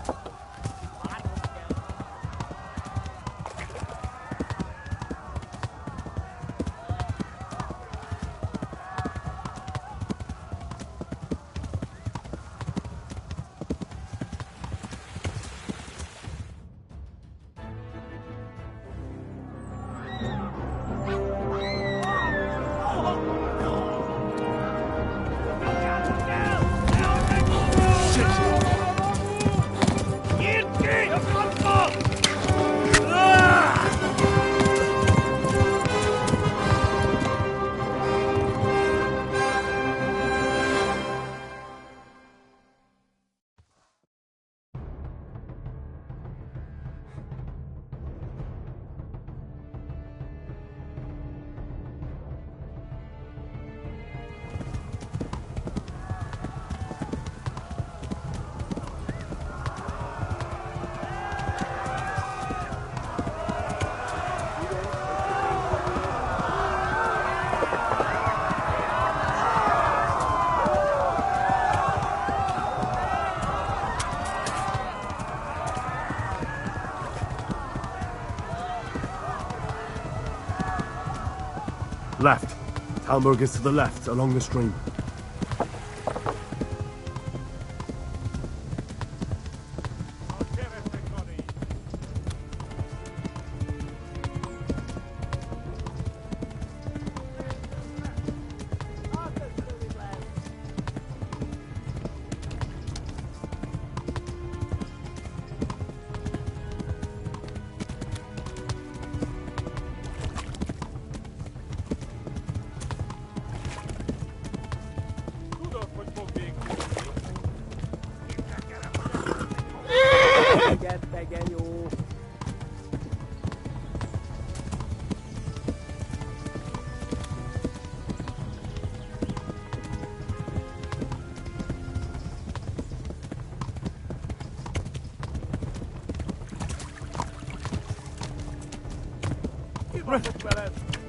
[SPEAKER 12] Left. Talmberg is to the left, along the stream.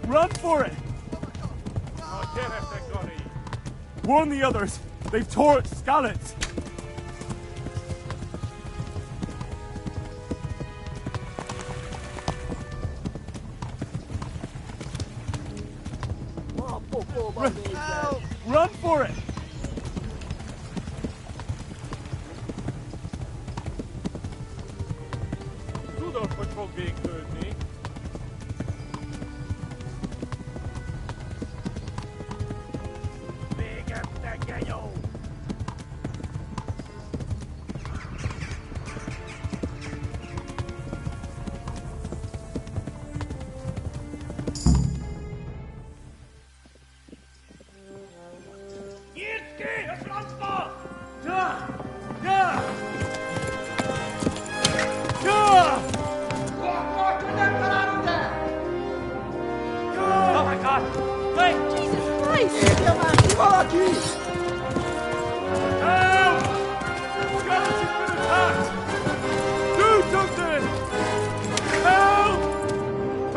[SPEAKER 12] Run for it! Warn the others! They've tore at Skalitz! Run for it!
[SPEAKER 7] Tudod, hogy fog végződni. Végettek, genyó!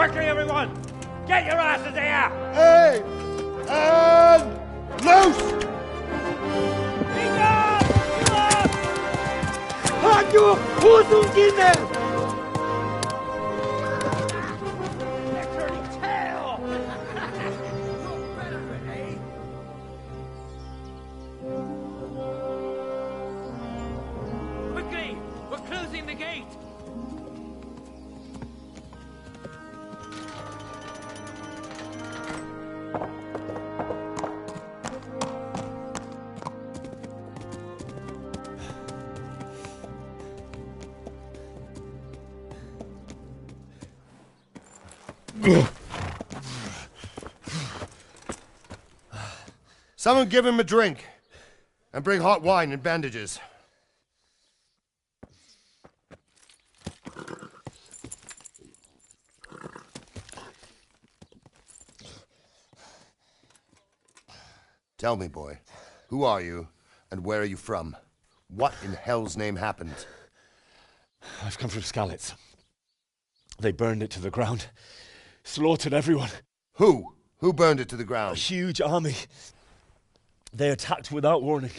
[SPEAKER 7] Quickly, everyone! Get your asses here!
[SPEAKER 10] Hey! And loose!
[SPEAKER 3] Hanyo! 호송기네!
[SPEAKER 7] Quickly! We're closing the gate!
[SPEAKER 10] Someone give him a drink. And bring hot wine and bandages. Tell me, boy, who are you and where are you from? What in hell's name happened?
[SPEAKER 15] I've come from Skalitz. They burned it to the ground. Slaughtered everyone.
[SPEAKER 10] Who? Who burned it to the ground?
[SPEAKER 15] A huge army. They attacked without warning.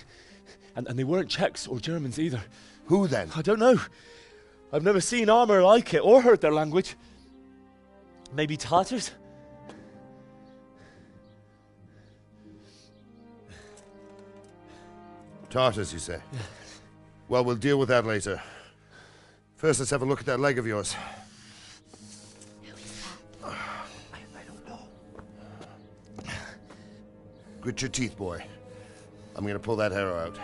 [SPEAKER 15] And they weren't Czechs or Germans either.
[SPEAKER 10] Who then?
[SPEAKER 15] I don't know. I've never seen armor like it or heard their language. Maybe Tatars?
[SPEAKER 10] Tartars, you say? Well, we'll deal with that later. First, let's have a look at that leg of yours. I don't know. Grit your teeth, boy. I'm gonna pull that arrow out.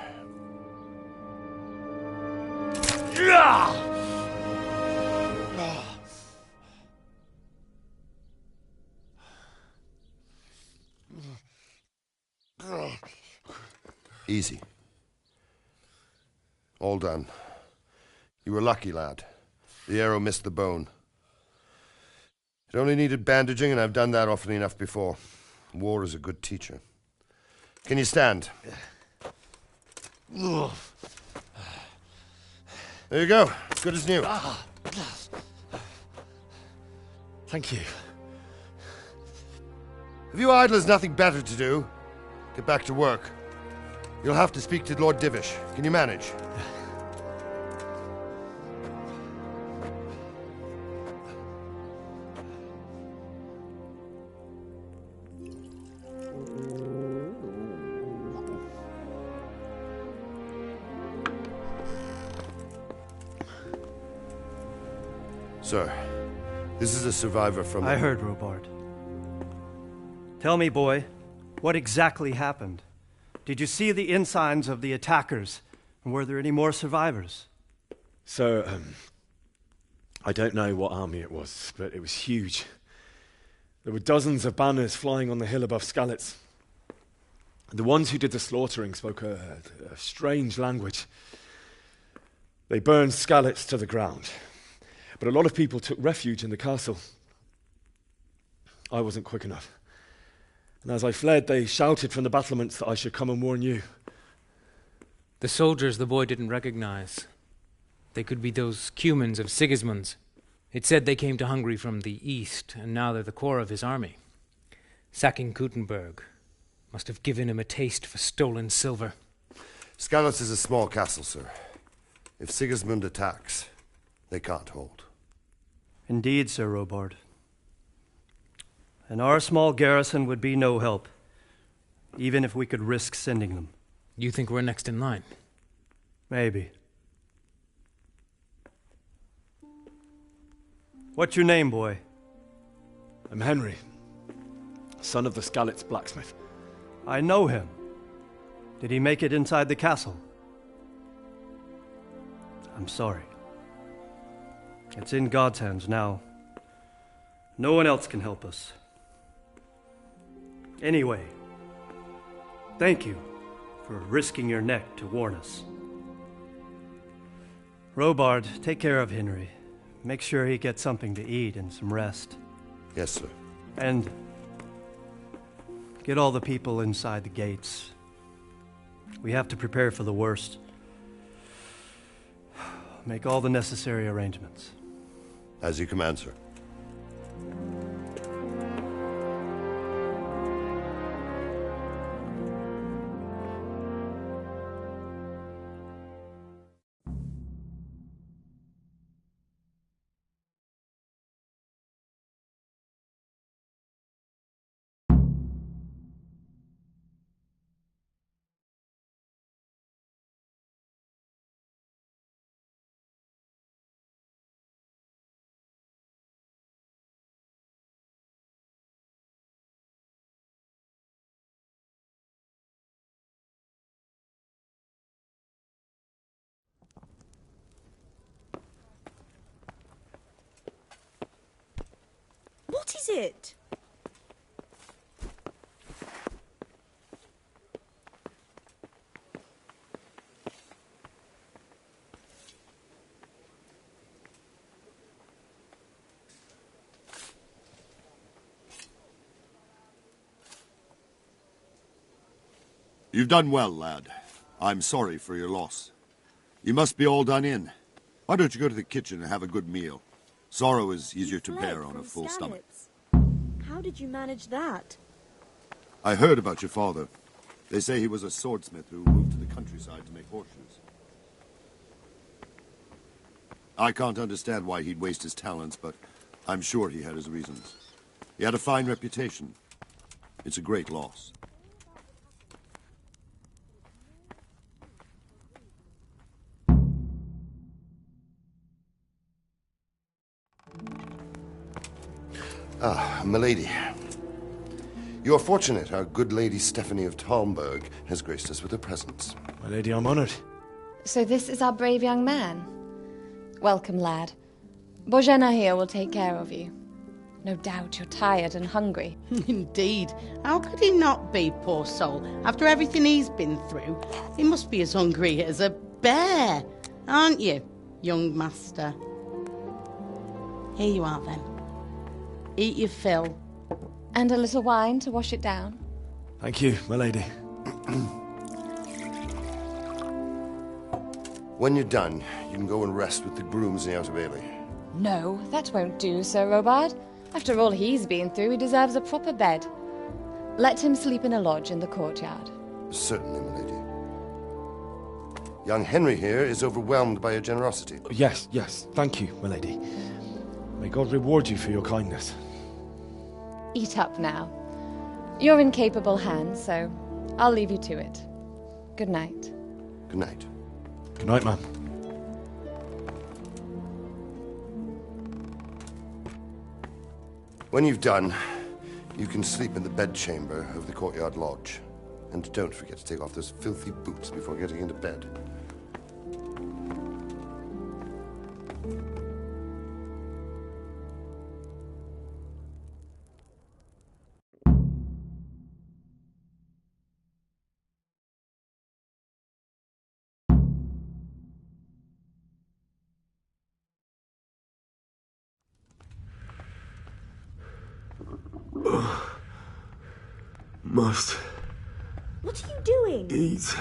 [SPEAKER 10] Easy. All done. You were lucky, lad. The arrow missed the bone. It only needed bandaging, and I've done that often enough before. War is a good teacher. Can you stand? There you go. Good as new.
[SPEAKER 15] Thank you.
[SPEAKER 10] If you idlers nothing better to do, get back to work. You'll have to speak to Lord Divish. Can you manage? Sir, this is a survivor from...
[SPEAKER 8] I heard, Robard. Tell me, boy, what exactly happened? Did you see the ensigns of the attackers? And were there any more survivors?
[SPEAKER 15] So, I don't know what army it was, but it was huge. There were dozens of banners flying on the hill above Skalitz. The ones who did the slaughtering spoke a strange language. They burned Skalitz to the ground. But a lot of people took refuge in the castle. I wasn't quick enough. And as I fled, they shouted from the battlements that I should come and warn you.
[SPEAKER 9] The soldiers the boy didn't recognize. They could be those Cumans of Sigismund's. It said they came to Hungary from the east, and now they're the core of his army. Sacking Gutenberg must have given him a taste for stolen silver.
[SPEAKER 10] Skalitz is a small castle, sir. If Sigismund attacks, they can't hold.
[SPEAKER 8] Indeed, Sir Robard. And our small garrison would be no help, even if we could risk sending them.
[SPEAKER 9] You think we're next in line?
[SPEAKER 8] Maybe. What's your name, boy?
[SPEAKER 15] I'm Henry, son of the Skalitz blacksmith.
[SPEAKER 8] I know him. Did he make it inside the castle? I'm sorry. It's in God's hands now. No one else can help us. Anyway, thank you for risking your neck to warn us. Robard, take care of Henry. Make sure he gets something to eat and some rest.
[SPEAKER 10] Yes, sir.
[SPEAKER 8] And get all the people inside the gates. We have to prepare for the worst. Make all the necessary arrangements.
[SPEAKER 10] As you command, sir.
[SPEAKER 2] What is it?
[SPEAKER 10] You've done well, lad. I'm sorry for your loss. You must be all done in. Why don't you go to the kitchen and have a good meal? Sorrow is easier to bear on a full stomach.
[SPEAKER 11] How did you manage that?
[SPEAKER 10] I heard about your father. They say he was a swordsmith who moved to the countryside to make horseshoes. I can't understand why he'd waste his talents, but I'm sure he had his reasons. He had a fine reputation. It's a great loss. Ah, milady. You are fortunate our good lady Stephanie of Talmberg has graced us with her presence.
[SPEAKER 15] My lady, I'm honored.
[SPEAKER 13] So this is our brave young man. Welcome, lad. Bojena here will take care of you. No doubt you're tired and hungry.
[SPEAKER 14] Indeed. How could he not be, poor soul? After everything he's been through, he must be as hungry as a bear. Aren't you, young master? Here you are, then. Eat your fill.
[SPEAKER 13] And a little wine to wash it down.
[SPEAKER 15] Thank you, my lady.
[SPEAKER 10] When you're done, you can go and rest with the grooms in the Outer Bailey.
[SPEAKER 13] No, that won't do, Sir Robard. After all he's been through, he deserves a proper bed. Let him sleep in a lodge in the courtyard.
[SPEAKER 10] Certainly, my lady. Young Henry here is overwhelmed by your generosity.
[SPEAKER 15] Yes, yes. Thank you, my lady. May God reward you for your kindness.
[SPEAKER 13] Eat up now. You're in capable hands, so I'll leave you to it. Good night.
[SPEAKER 10] Good night.
[SPEAKER 15] Good night, ma'am.
[SPEAKER 10] When you've done, you can sleep in the bedchamber of the courtyard lodge. And don't forget to take off those filthy boots before getting into bed.
[SPEAKER 11] Must. What are you doing?
[SPEAKER 12] Eat.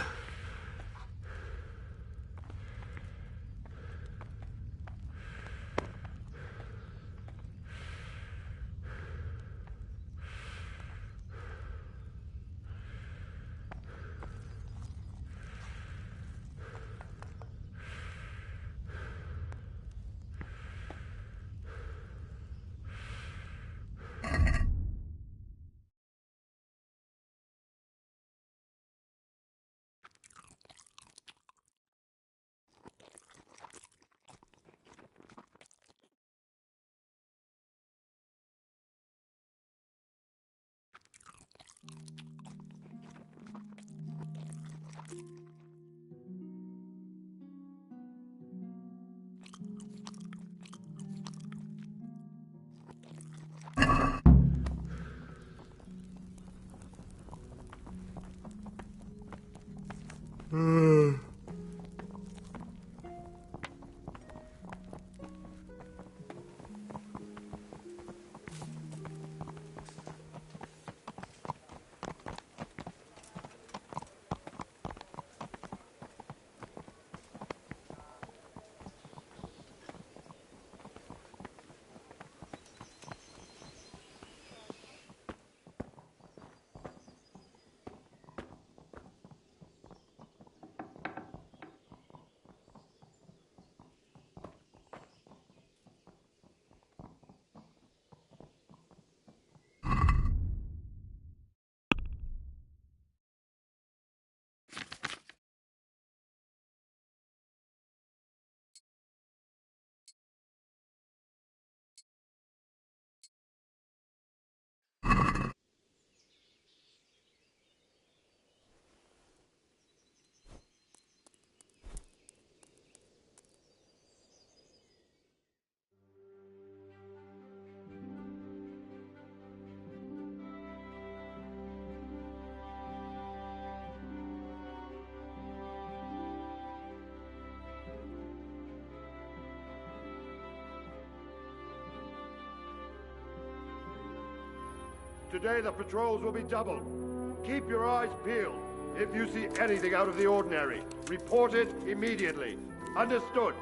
[SPEAKER 10] Today the patrols will be doubled. Keep your eyes peeled. If you see anything out of the ordinary, report it immediately. Understood?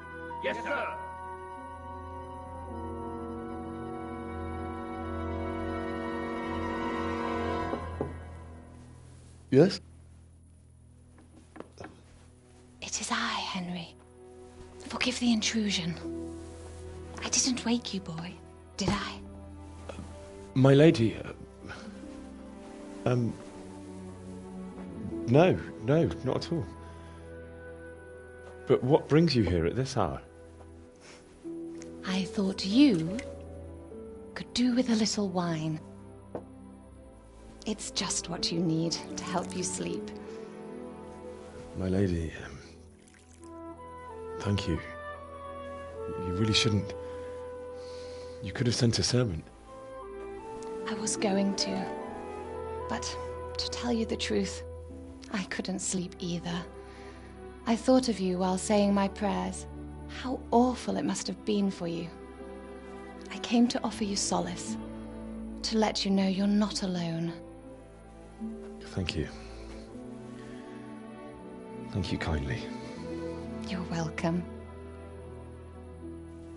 [SPEAKER 7] Yes, sir.
[SPEAKER 15] Yes?
[SPEAKER 13] It is I, Henry. Forgive the intrusion. I didn't wake you, boy, did I?
[SPEAKER 6] My lady, no, not at all. But what brings you here at this hour?
[SPEAKER 13] I thought you could do with a little wine. It's just what you need to help you sleep.
[SPEAKER 6] My lady, thank you. You really shouldn't. You could have sent a servant.
[SPEAKER 13] I was going to. But to tell you the truth, I couldn't sleep either. I thought of you while saying my prayers. How awful it must have been for you. I came to offer you solace, to let you know you're not alone.
[SPEAKER 6] Thank you. Thank you kindly.
[SPEAKER 13] You're welcome.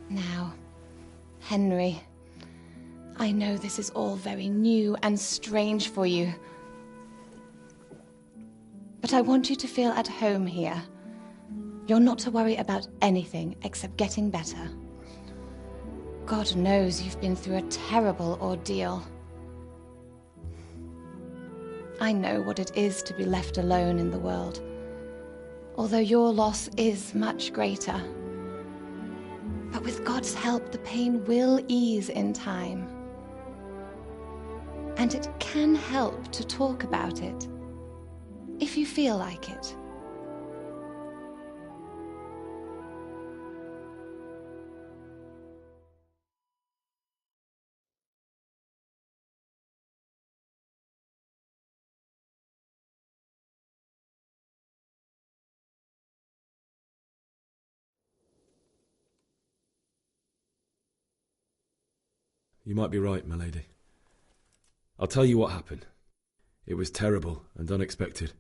[SPEAKER 13] Now, Henry, I know this is all very new and strange for you, but I want you to feel at home here. You're not to worry about anything except getting better. God knows you've been through a terrible ordeal. I know what it is to be left alone in the world, although your loss is much greater. But with God's help, the pain will ease in time. And it can help to talk about it, if you feel like it.
[SPEAKER 6] You might be right, my lady. I'll tell you what happened. It was terrible and unexpected.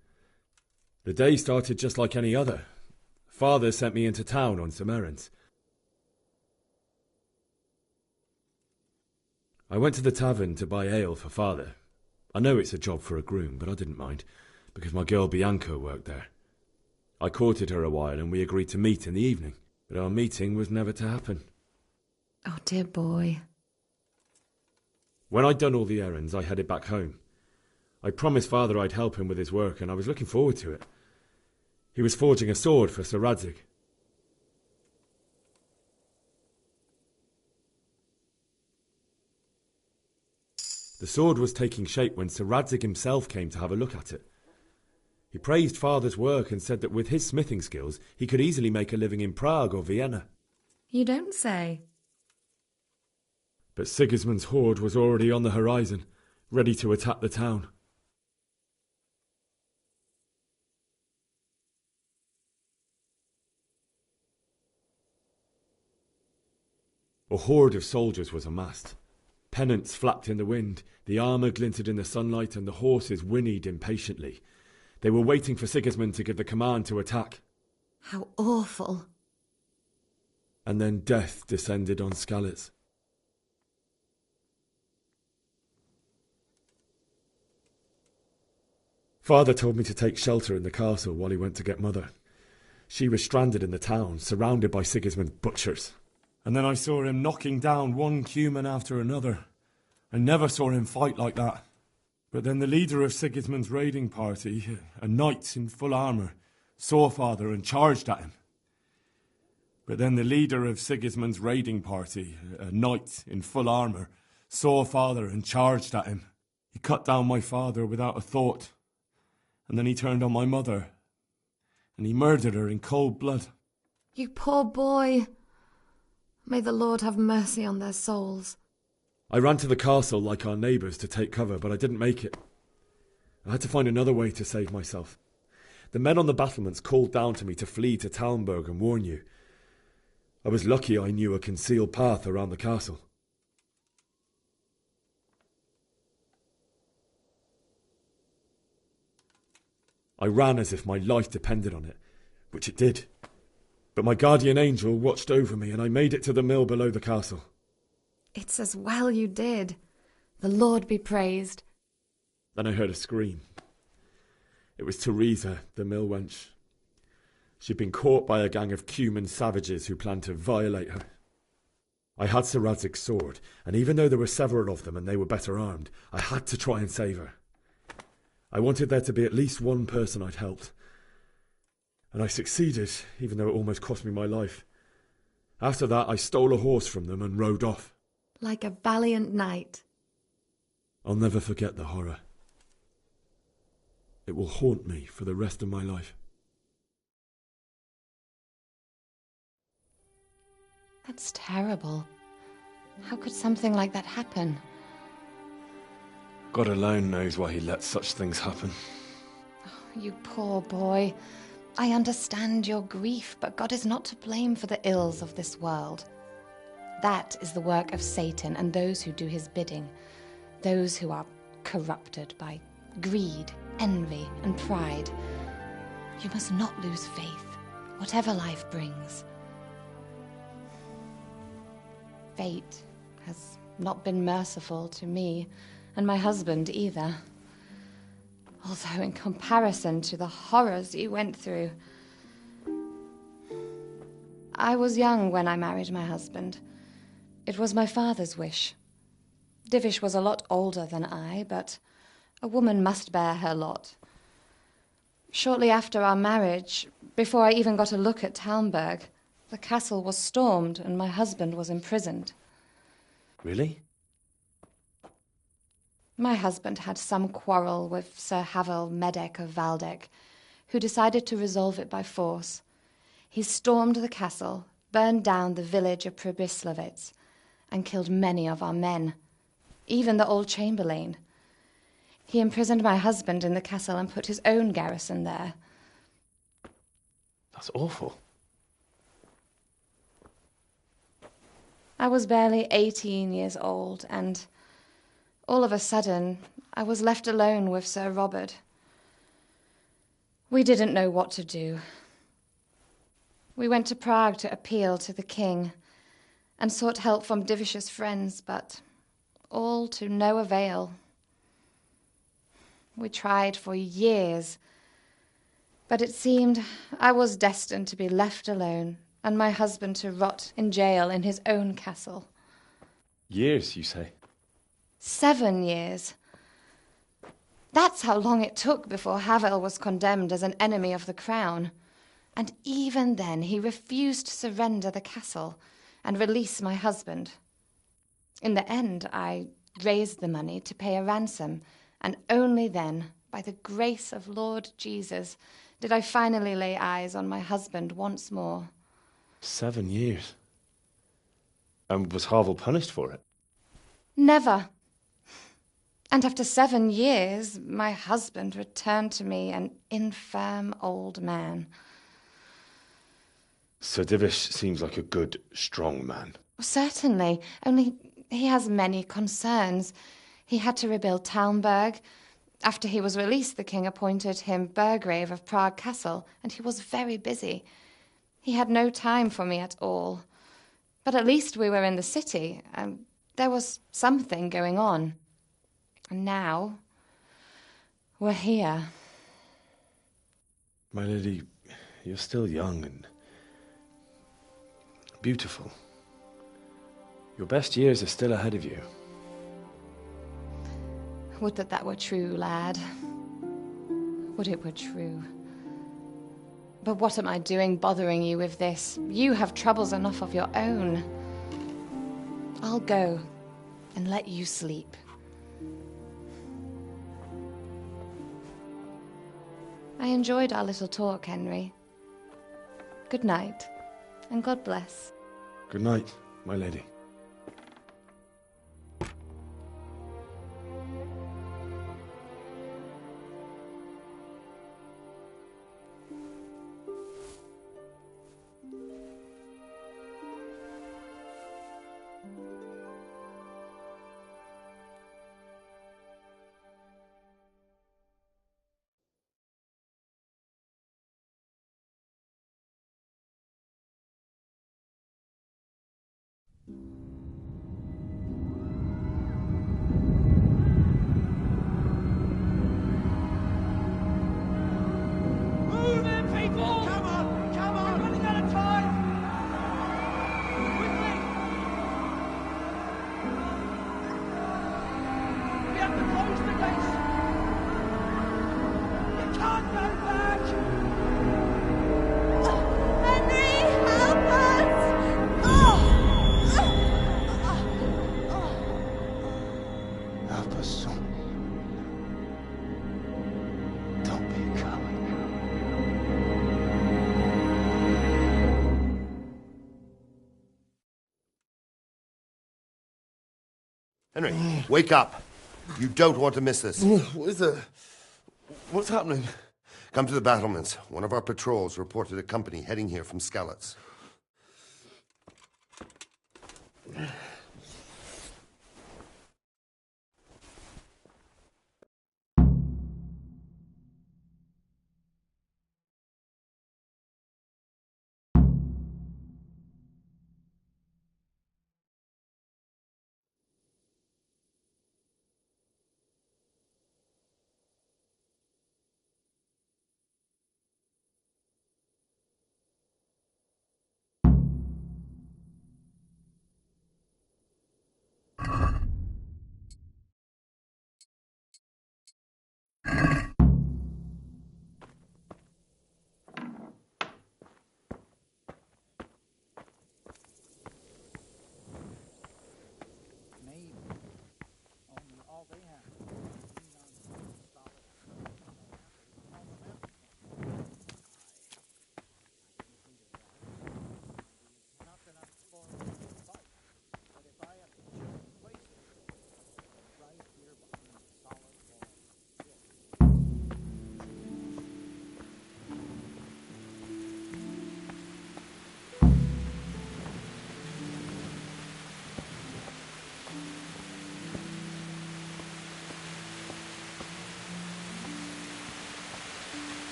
[SPEAKER 6] The day started just like any other. Father sent me into town on some errands. I went to the tavern to buy ale for Father. I know it's a job for a groom, but I didn't mind, because my girl Bianca worked there. I courted her a while and we agreed to meet in the evening, but our meeting was never to happen.
[SPEAKER 22] Oh, dear boy.
[SPEAKER 6] When I'd done all the errands, I headed back home. I promised Father I'd help him with his work, and I was looking forward to it. He was forging a sword for Sir Radzig. The sword was taking shape when Sir Radzig himself came to have a look at it. He praised Father's work and said that with his smithing skills, he could easily make a living in Prague or Vienna.
[SPEAKER 22] You don't say.
[SPEAKER 6] But Sigismund's horde was already on the horizon, ready to attack the town. A horde of soldiers was amassed. Pennants flapped in the wind, the armour glinted in the sunlight, and the horses whinnied impatiently. They were waiting for Sigismund to give the command to attack.
[SPEAKER 22] How awful.
[SPEAKER 6] And then death descended on Skalitz. Father told me to take shelter in the castle while he went to get Mother. She was stranded in the town, surrounded by Sigismund's butchers. And then I saw him knocking down one Cuman after another. I never saw him fight like that. But then the leader of Sigismund's raiding party, a knight in full armour, saw Father and charged at him. But then the leader of Sigismund's raiding party, a knight in full armour, saw Father and charged at him. He cut down my father without a thought. And then he turned on my mother, and he murdered her in cold blood.
[SPEAKER 22] You poor boy. May the Lord have mercy on their souls.
[SPEAKER 6] I ran to the castle like our neighbours to take cover, but I didn't make it. I had to find another way to save myself. The men on the battlements called down to me to flee to Talmberg and warn you. I was lucky I knew a concealed path around the castle.
[SPEAKER 15] I ran as if my life depended on it, which it did. But my guardian angel watched over me and I made it to the mill below the castle.
[SPEAKER 1] It's as well you did. The Lord be praised.
[SPEAKER 15] Then I heard a scream. It was Teresa, the mill wench. She'd been caught by a gang of Cuman savages who planned to violate her. I had Sir Radzig's sword, and even though there were several of them and they were better armed, I had to try and save her. I wanted there to be at least one person I'd helped. And I succeeded, even though it almost cost me my life. After that, I stole a horse from them and rode off.
[SPEAKER 1] Like a valiant knight.
[SPEAKER 15] I'll never forget the horror. It will haunt me for the rest of my life.
[SPEAKER 13] That's terrible. How could something like that happen?
[SPEAKER 15] God alone knows why he lets such things happen.
[SPEAKER 13] Oh, you poor boy. I understand your grief, but God is not to blame for the ills of this world. That is the work of Satan and those who do his bidding. Those who are corrupted by greed, envy, and pride. You must not lose faith, whatever life brings. Fate has not been merciful to me, and my husband either. Although in comparison to the horrors you went through. I was young when I married my husband. It was my father's wish. Divish was a lot older than I, but a woman must bear her lot. Shortly after our marriage, before I even got a look at Talmberg, the castle was stormed and my husband was imprisoned.
[SPEAKER 15] Really?
[SPEAKER 13] My husband had some quarrel with Sir Havel Medek of Valdek, who decided to resolve it by force. He stormed the castle, burned down the village of Probislavitz, and killed many of our men, even the old chamberlain. He imprisoned my husband in the castle and put his own garrison there.
[SPEAKER 15] That's awful.
[SPEAKER 13] I was barely 18 years old, and all of a sudden, I was left alone with Sir Robert. We didn't know what to do. We went to Prague to appeal to the king and sought help from Divish's friends, but all to no avail. We tried for years, but it seemed I was destined to be left alone and my husband to rot in jail in his own castle.
[SPEAKER 15] Years, you say?
[SPEAKER 13] 7 years. That's how long it took before Havel was condemned as an enemy of the crown. And even then he refused to surrender the castle and release my husband. In the end, I raised the money to pay a ransom, and only then, by the grace of Lord Jesus, did I finally lay eyes on my husband once more.
[SPEAKER 15] 7 years? And was Havel punished for it?
[SPEAKER 13] Never. And after 7 years, my husband returned to me an infirm old man.
[SPEAKER 15] Sir Divish seems like a good, strong man.
[SPEAKER 13] Certainly, only he has many concerns. He had to rebuild Talmberg. After he was released, the king appointed him Burgrave of Prague Castle, and he was very busy. He had no time for me at all. But at least we were in the city, and there was something going on. And now, we're here.
[SPEAKER 15] My lady, you're still young and beautiful. Your best years are still ahead of you.
[SPEAKER 13] Would that were true, lad. Would it were true. But what am I doing bothering you with this? You have troubles enough of your own. I'll go and let you sleep. I enjoyed our little talk, Henry. Good night, and God bless.
[SPEAKER 15] Good night, my lady.
[SPEAKER 3] Help us, son. Don't be a coward.
[SPEAKER 10] Henry, wake up. You don't want to miss this.
[SPEAKER 12] What's happening?
[SPEAKER 10] Come to the battlements. One of our patrols reported a company heading here from Skalitz.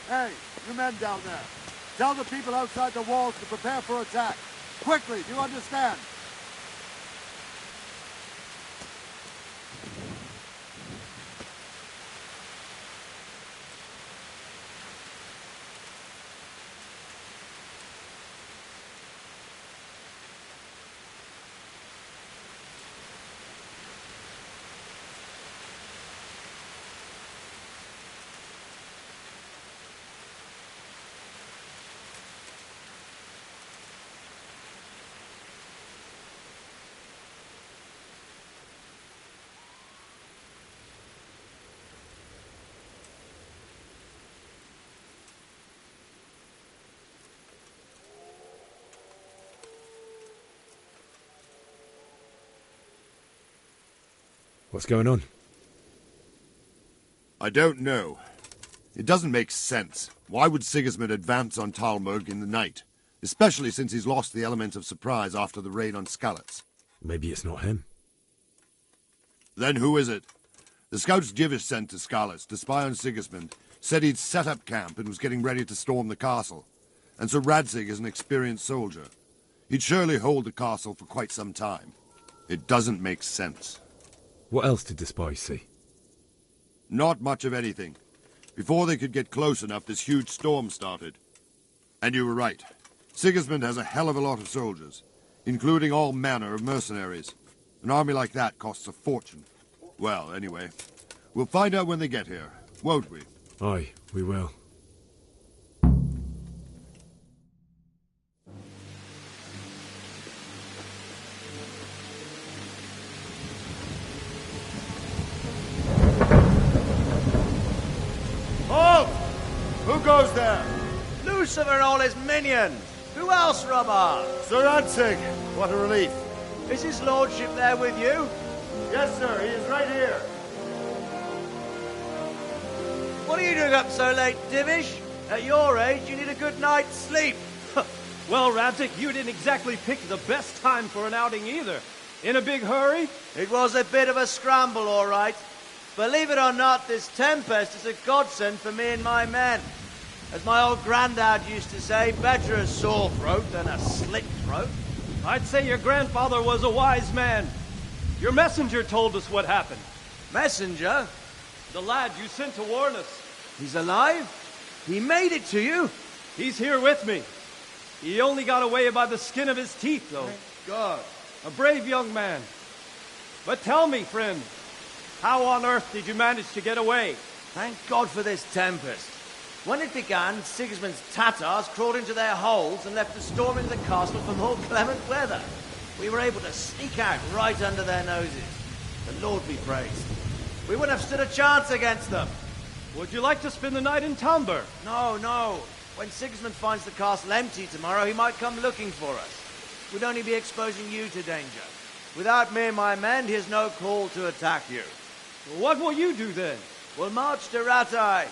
[SPEAKER 16] Hey, you men down there. Tell the people outside the walls to prepare for attack. Quickly, do you understand?
[SPEAKER 6] What's going on?
[SPEAKER 10] I don't know. It doesn't make sense. Why would Sigismund advance on Talmud in the night? Especially since he's lost the element of surprise after the raid on Skalitz.
[SPEAKER 6] Maybe it's not him.
[SPEAKER 10] Then who is it? The scouts Divish sent to Skalitz to spy on Sigismund said he'd set up camp and was getting ready to storm the castle. And Sir Radzig is an experienced soldier. He'd surely hold the castle for quite some time. It doesn't make sense.
[SPEAKER 6] What else did the spies see?
[SPEAKER 10] Not much of anything. Before they could get close enough, this huge storm started. And you were right. Sigismund has a hell of a lot of soldiers, including all manner of mercenaries. An army like that costs a fortune. Well, anyway, we'll find out when they get here, won't we?
[SPEAKER 6] Aye, we will.
[SPEAKER 16] Halt! Who goes there?
[SPEAKER 3] Lucifer and all his minions. Who else, Robert?
[SPEAKER 16] Sir Radzig. What a relief.
[SPEAKER 3] Is his lordship there with you?
[SPEAKER 16] Yes, sir. He is right here.
[SPEAKER 3] What are you doing up so late, Divish? At your age, you need a good night's sleep.
[SPEAKER 8] Well, Radzig, you didn't exactly pick the best time for an outing either. In a big hurry?
[SPEAKER 3] It was a bit of a scramble, all right. Believe it or not, this tempest is a godsend for me and my men. As my old granddad used to say, better a sore throat than a slit throat.
[SPEAKER 8] I'd say your grandfather was a wise man. Your messenger told us what happened.
[SPEAKER 3] Messenger?
[SPEAKER 8] The lad you sent to warn us.
[SPEAKER 3] He's alive? He made it to you?
[SPEAKER 8] He's here with me. He only got away by the skin of his teeth, though.
[SPEAKER 3] Thank God.
[SPEAKER 8] A brave young man. But tell me, friend, how on earth did you manage to get away?
[SPEAKER 3] Thank God for this tempest. When it began, Sigismund's Tatars crawled into their holes and left us storming the castle for more clement weather. We were able to sneak out right under their noses. The Lord be praised. We wouldn't have stood a chance against them.
[SPEAKER 8] Would you like to spend the night in Talmberg?
[SPEAKER 3] No, no. When Sigismund finds the castle empty tomorrow, he might come looking for us. We'd only be exposing you to danger. Without me and my men, he has no call to attack you.
[SPEAKER 8] Well, what will you do then?
[SPEAKER 3] We'll march to Ratai.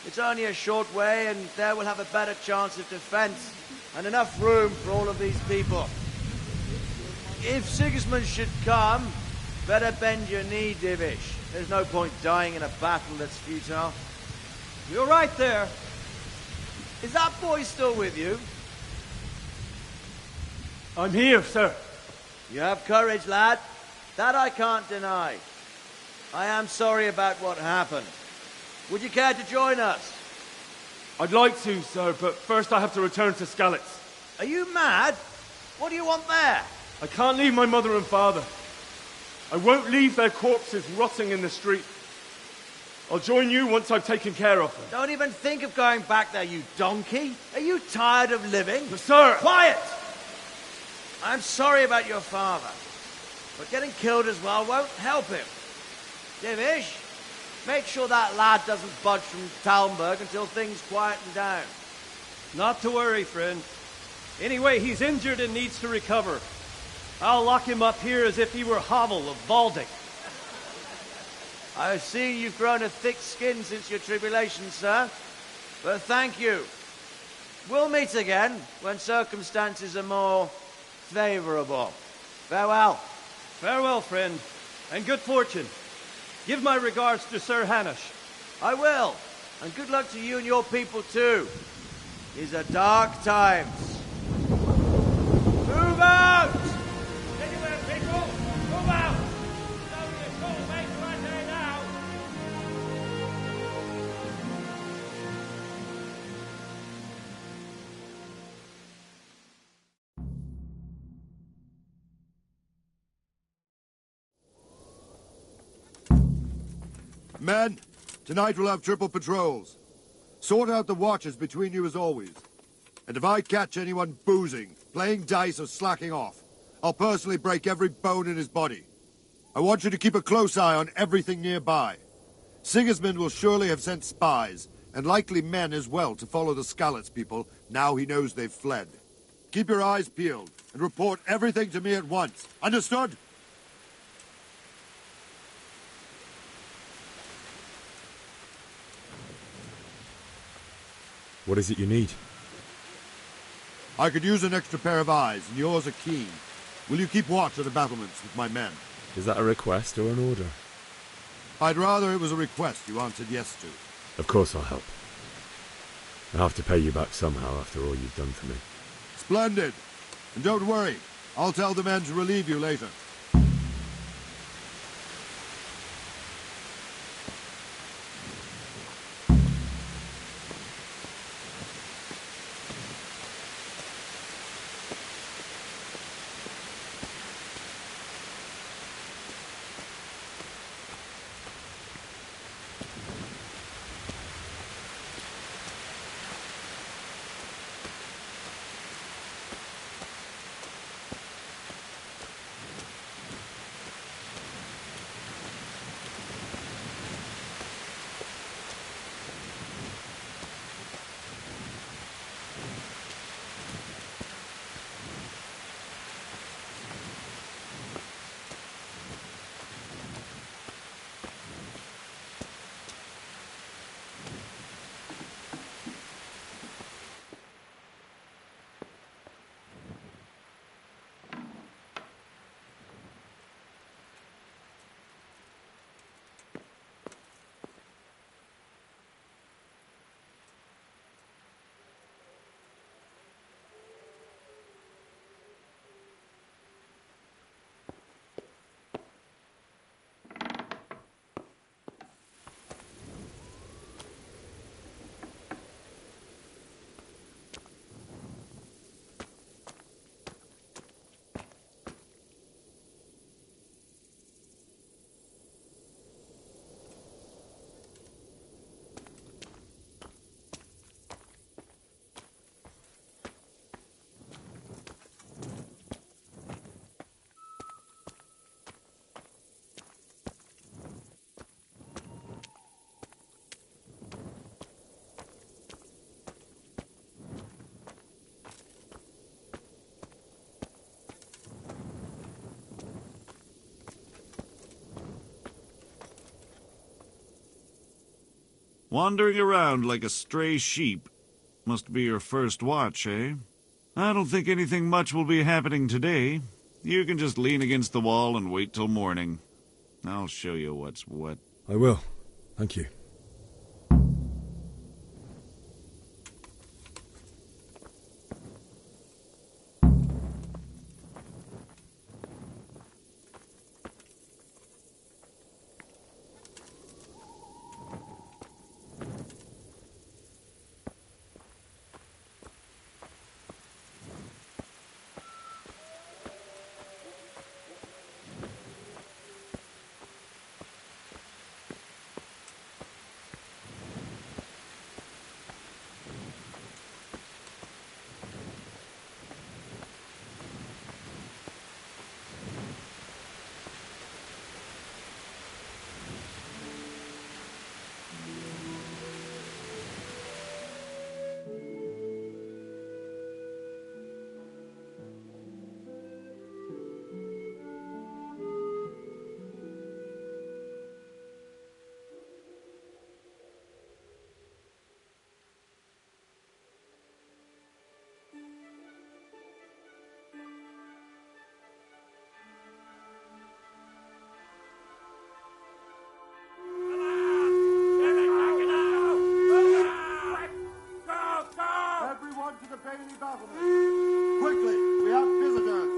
[SPEAKER 3] It's only a short way, and there we'll have a better chance of defense, and enough room for all of these people. If Sigismund should come, better bend your knee, Divish. There's no point dying in a battle that's futile.
[SPEAKER 8] You're right there.
[SPEAKER 3] Is that boy still with you?
[SPEAKER 8] I'm here, sir.
[SPEAKER 3] You have courage, lad. That I can't deny. I am sorry about what happened. Would you care to join us?
[SPEAKER 12] I'd like to, sir, but first I have to return to Skalitz.
[SPEAKER 3] Are you mad? What do you want there?
[SPEAKER 12] I can't leave my mother and father. I won't leave their corpses rotting in the street. I'll join you once I've taken care of them.
[SPEAKER 3] Don't even think of going back there, you donkey. Are you tired of living?
[SPEAKER 12] But sir!
[SPEAKER 3] Quiet! I'm sorry about your father, but getting killed as well won't help him. Divish, make sure that lad doesn't budge from Talmberg until things quieten down.
[SPEAKER 8] Not to worry, friend. Anyway, he's injured and needs to recover. I'll lock him up here as if he were Havel of Baldic.
[SPEAKER 3] I see you've grown a thick skin since your tribulation, sir. But thank you. We'll meet again when circumstances are more favorable. Farewell.
[SPEAKER 8] Farewell, friend, and good fortune. Give my regards to Sir Hanush.
[SPEAKER 3] I will. And good luck to you and your people, too. These are dark times. Move out!
[SPEAKER 7] Anywhere, people! Move out! It's only a short way to Ratai now.
[SPEAKER 16] Men, tonight we'll have triple patrols. Sort out the watches between you as always. And if I catch anyone boozing, playing dice or slacking off, I'll personally break every bone in his body. I want you to keep a close eye on everything nearby. Sigismund will surely have sent spies, and likely men as well, to follow the Skalitz people now he knows they've fled. Keep your eyes peeled, and report everything to me at once. Understood?
[SPEAKER 6] What is it you need?
[SPEAKER 16] I could use an extra pair of eyes, and yours are keen. Will you keep watch at the battlements with my men?
[SPEAKER 6] Is that a request or an order?
[SPEAKER 16] I'd rather it was a request you answered yes to.
[SPEAKER 6] Of course I'll help. I'll have to pay you back somehow after all you've done for me.
[SPEAKER 16] Splendid. And don't worry, I'll tell the men to relieve you later.
[SPEAKER 5] Wandering around like a stray sheep. Must be your first watch, eh? I don't think anything much will be happening today. You can just lean against the wall and wait till morning. I'll show you what's what.
[SPEAKER 6] I will. Thank you.
[SPEAKER 16] Quickly, we have visitors.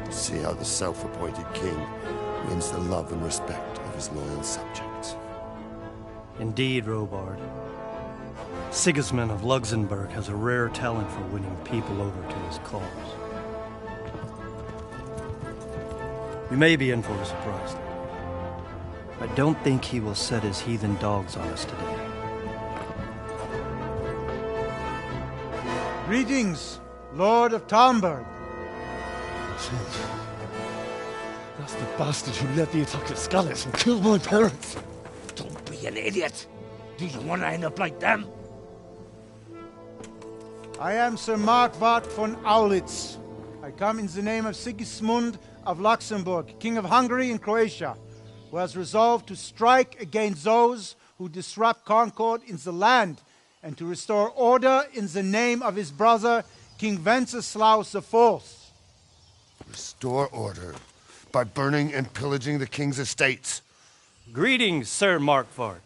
[SPEAKER 10] See how the self-appointed king wins the love and respect of his loyal subjects.
[SPEAKER 8] Indeed, Robard. Sigismund of Luxembourg has a rare talent for winning people over to his cause. We may be in for a surprise, though. I don't think he will set his heathen dogs on us today.
[SPEAKER 17] Greetings, Lord of Talmberg.
[SPEAKER 15] That's the bastard who led the attack at Skalitz and killed my parents.
[SPEAKER 7] Don't be an idiot. Do you want to end up like them?
[SPEAKER 17] I am Sir Markwart von Aulitz. I come in the name of Sigismund of Luxembourg, King of Hungary and Croatia, who has resolved to strike against those who disrupt concord in the land and to restore order in the name of his brother, King Wenceslaus IV.
[SPEAKER 10] Restore order by burning and pillaging the king's estates.
[SPEAKER 8] Greetings, Sir Markwart.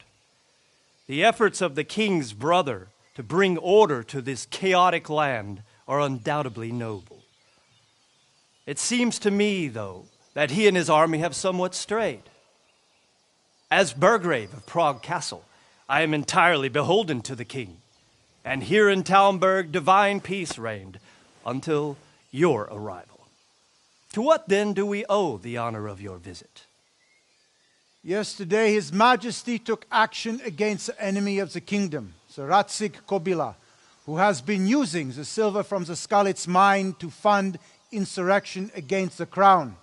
[SPEAKER 8] The efforts of the king's brother to bring order to this chaotic land are undoubtedly noble. It seems to me, though, that he and his army have somewhat strayed. As Burgrave of Prague Castle, I am entirely beholden to the king, and here in Talmberg divine peace reigned until your arrival. To what then do we owe the honor of your visit?
[SPEAKER 17] Yesterday His Majesty took action against the enemy of the kingdom, Sir Radzig Kobyla, who has been using the silver from the Skalitz mine to fund insurrection against the crown.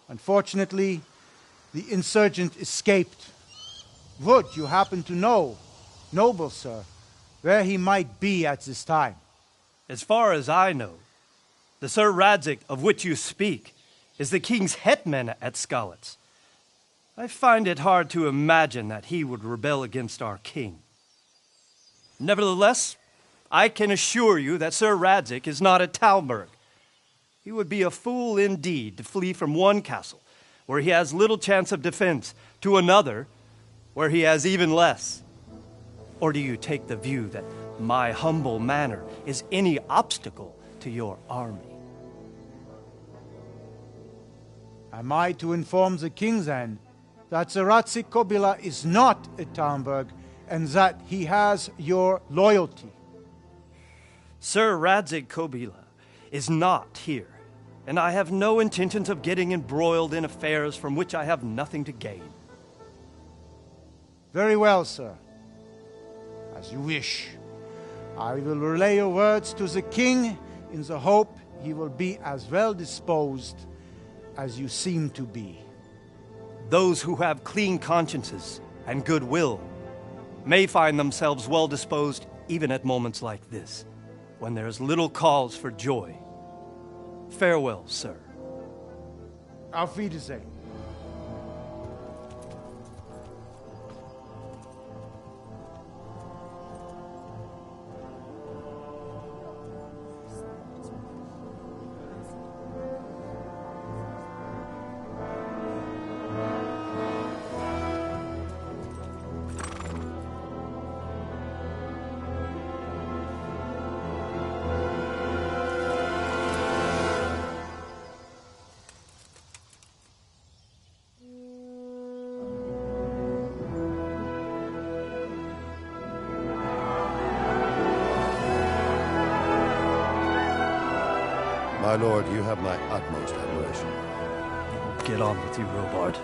[SPEAKER 17] Unfortunately, the insurgent escaped. Would you happen to know, noble sir, where he might be at this time?
[SPEAKER 8] As far as I know, the Sir Radzig of which you speak is the king's hetman at Skalitz. I find it hard to imagine that he would rebel against our king. Nevertheless, I can assure you that Sir Radzig is not at Talmberg. He would be a fool indeed to flee from one castle, where he has little chance of defense, to another, where he has even less. Or do you take the view that my humble manner is any obstacle to your army?
[SPEAKER 17] Am I to inform the king then that Sir Radzig Kobyla is not at Talmberg and that he has your loyalty?
[SPEAKER 8] Sir Radzig Kobyla is not here, and I have no intentions of getting embroiled in affairs from which I have nothing to gain.
[SPEAKER 17] Very well, sir. As you wish. I will relay your words to the king in the hope he will be as well disposed as you seem to be.
[SPEAKER 8] Those who have clean consciences and goodwill may find themselves well disposed even at moments like this, when there is little cause for joy. Farewell, sir.
[SPEAKER 17] Auf Wiedersehen.
[SPEAKER 10] My lord, you have my utmost admiration.
[SPEAKER 8] Get on with you, Robard.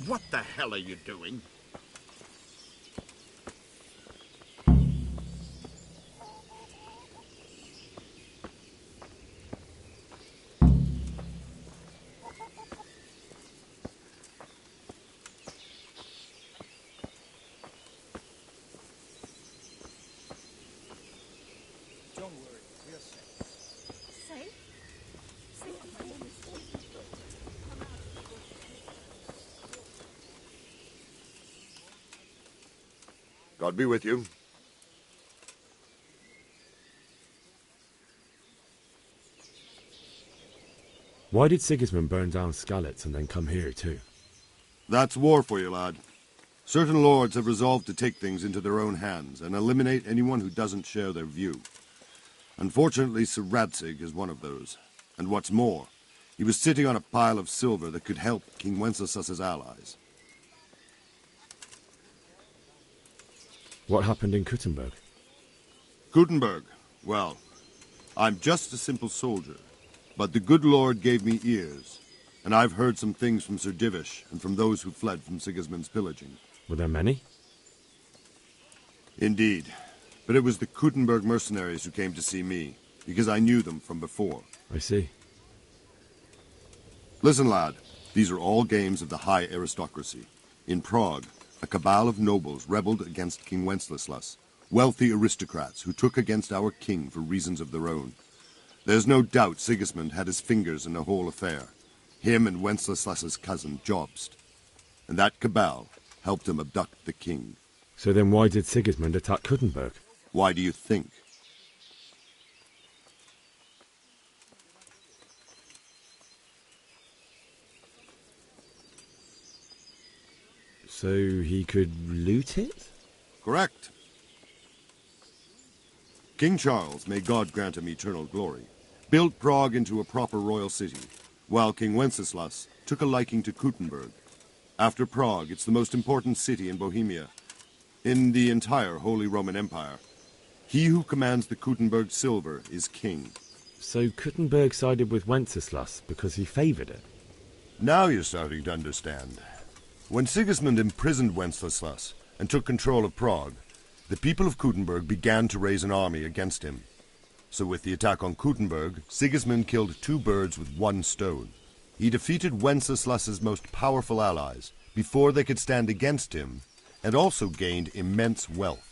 [SPEAKER 18] What the hell are you doing?
[SPEAKER 7] Don't worry, we are safe.
[SPEAKER 2] Safe?
[SPEAKER 16] God be with you.
[SPEAKER 6] Why did Sigismund burn down Skalitz and then come here too?
[SPEAKER 16] That's war for you, lad. Certain lords have resolved to take things into their own hands and eliminate anyone who doesn't share their view. Unfortunately, Sir Radzig is one of those. And what's more, he was sitting on a pile of silver that could help King Wenceslas's allies.
[SPEAKER 6] What happened in Kuttenberg?
[SPEAKER 16] Kuttenberg? Well, I'm just a simple soldier. But the good Lord gave me ears, and I've heard some things from Sir Divish and from those who fled from Sigismund's pillaging.
[SPEAKER 6] Were there many?
[SPEAKER 16] Indeed. But it was the Kuttenberg mercenaries who came to see me, because I knew them from before.
[SPEAKER 6] I see.
[SPEAKER 16] Listen, lad. These are all games of the high aristocracy. In Prague, a cabal of nobles rebelled against King Wenceslas, wealthy aristocrats who took against our king for reasons of their own. There's no doubt Sigismund had his fingers in the whole affair. Him and Wenceslas's cousin, Jobst. And that cabal helped him abduct the king.
[SPEAKER 6] So then why did Sigismund attack Kuttenberg?
[SPEAKER 16] Why do you think?
[SPEAKER 6] So he could loot it?
[SPEAKER 16] Correct. King Charles, may God grant him eternal glory, built Prague into a proper royal city, while King Wenceslas took a liking to Kuttenberg. After Prague, it's the most important city in Bohemia, in the entire Holy Roman Empire. He who commands the Kuttenberg silver is king.
[SPEAKER 6] So Kuttenberg sided with Wenceslas because he favoured it?
[SPEAKER 16] Now you're starting to understand. When Sigismund imprisoned Wenceslas and took control of Prague, the people of Kuttenberg began to raise an army against him. So with the attack on Kuttenberg, Sigismund killed 2 birds with 1 stone. He defeated Wenceslas's most powerful allies before they could stand against him, and also gained immense wealth.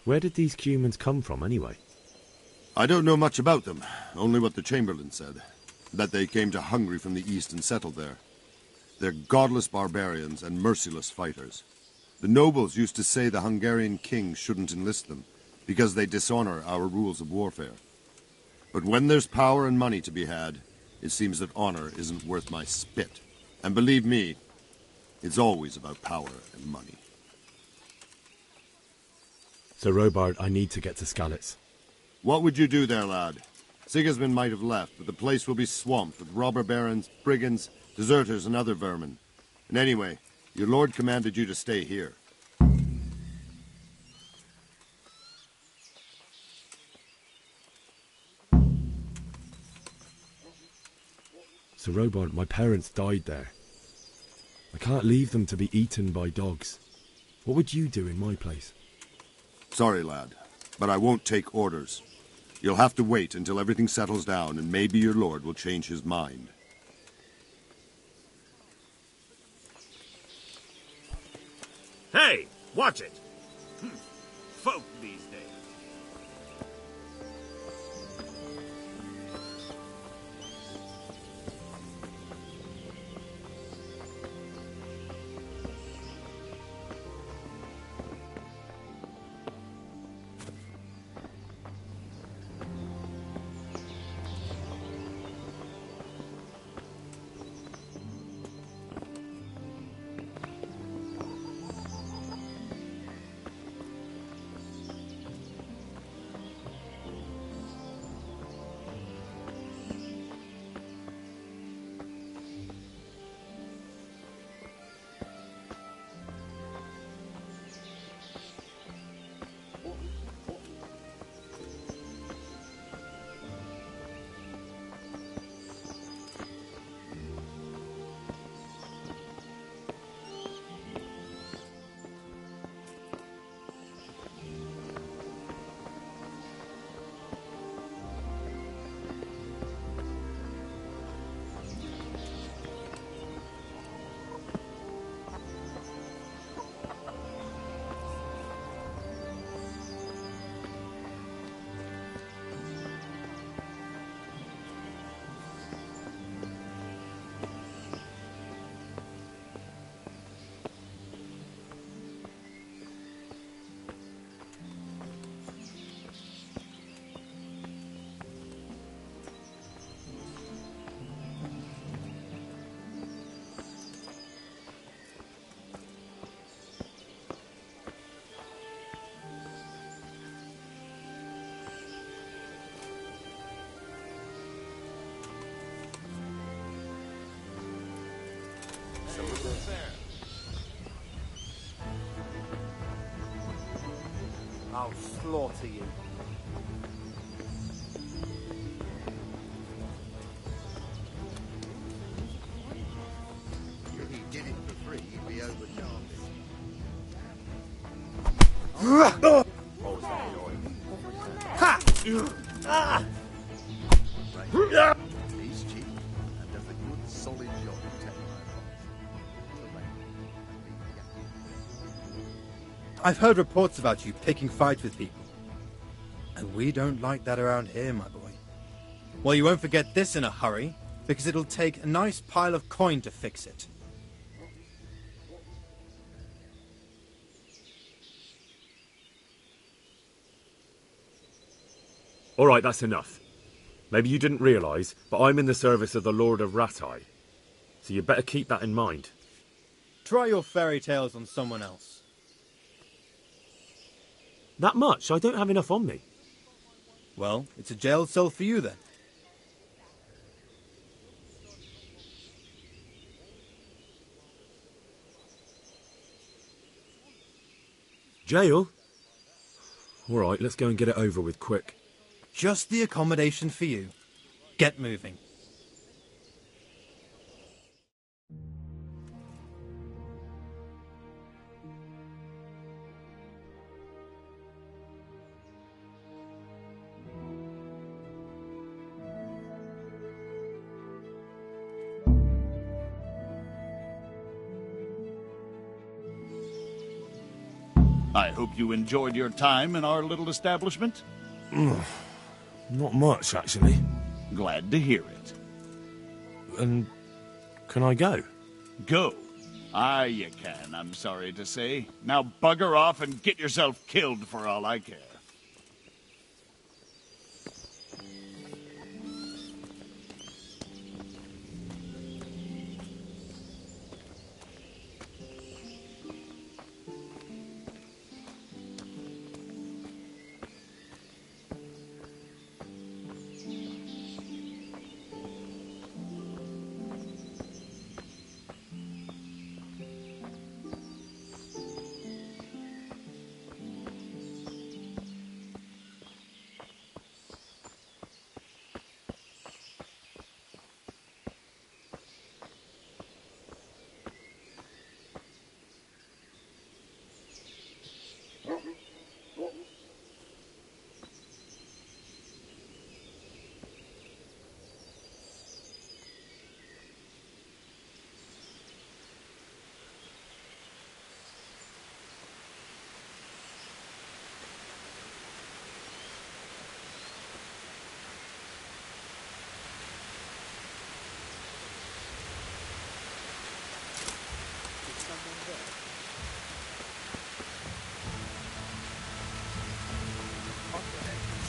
[SPEAKER 6] Where did these Cumans come from, anyway?
[SPEAKER 16] I don't know much about them, only what the Chamberlain said. that they came to Hungary from the east and settled there. They're godless barbarians and merciless fighters. The nobles used to say the Hungarian king shouldn't enlist them, because they dishonor our rules of warfare. But when there's power and money to be had, it seems that honor isn't worth my spit. And believe me, it's always about power and money.
[SPEAKER 6] Sir Robard, I need to get to Skalitz.
[SPEAKER 16] What would you do there, lad? Sigismund might have left, but the place will be swamped with robber barons, brigands, deserters, and other vermin. And anyway, your lord commanded you to stay here.
[SPEAKER 6] Sir Robard, my parents died there. I can't leave them to be eaten by dogs. What would you do in my place?
[SPEAKER 16] Sorry, lad, but I won't take orders. You'll have to wait until everything settles down, and maybe your lord will change his mind.
[SPEAKER 18] Hey, watch it! Folk these days.
[SPEAKER 19] I'll slaughter you.
[SPEAKER 16] If he did it for free, he'd be overcharged.
[SPEAKER 19] Ha! Ah!
[SPEAKER 16] He's cheap and does a good, solid job protecting
[SPEAKER 19] I've heard reports about you picking fights with people. And we don't like that around here, my boy. Well, you won't forget this in a hurry, because it'll take a nice pile of coin to fix it.
[SPEAKER 6] All right, that's enough. Maybe you didn't realise, but I'm in the service of the Lord of Rattay. So you better keep that in mind.
[SPEAKER 19] Try your fairy tales on someone else.
[SPEAKER 6] That much? I don't have enough on me.
[SPEAKER 19] Well, it's a jail cell for you then.
[SPEAKER 6] Jail? All right, let's go and get it over with quick.
[SPEAKER 19] Just the accommodation for you. Get moving.
[SPEAKER 18] I hope you enjoyed your time in our little establishment.
[SPEAKER 6] Not much, actually.
[SPEAKER 18] Glad to hear it.
[SPEAKER 15] And can I go?
[SPEAKER 18] Go? Aye, you can, I'm sorry to say. Now bugger off and get yourself killed for all I care.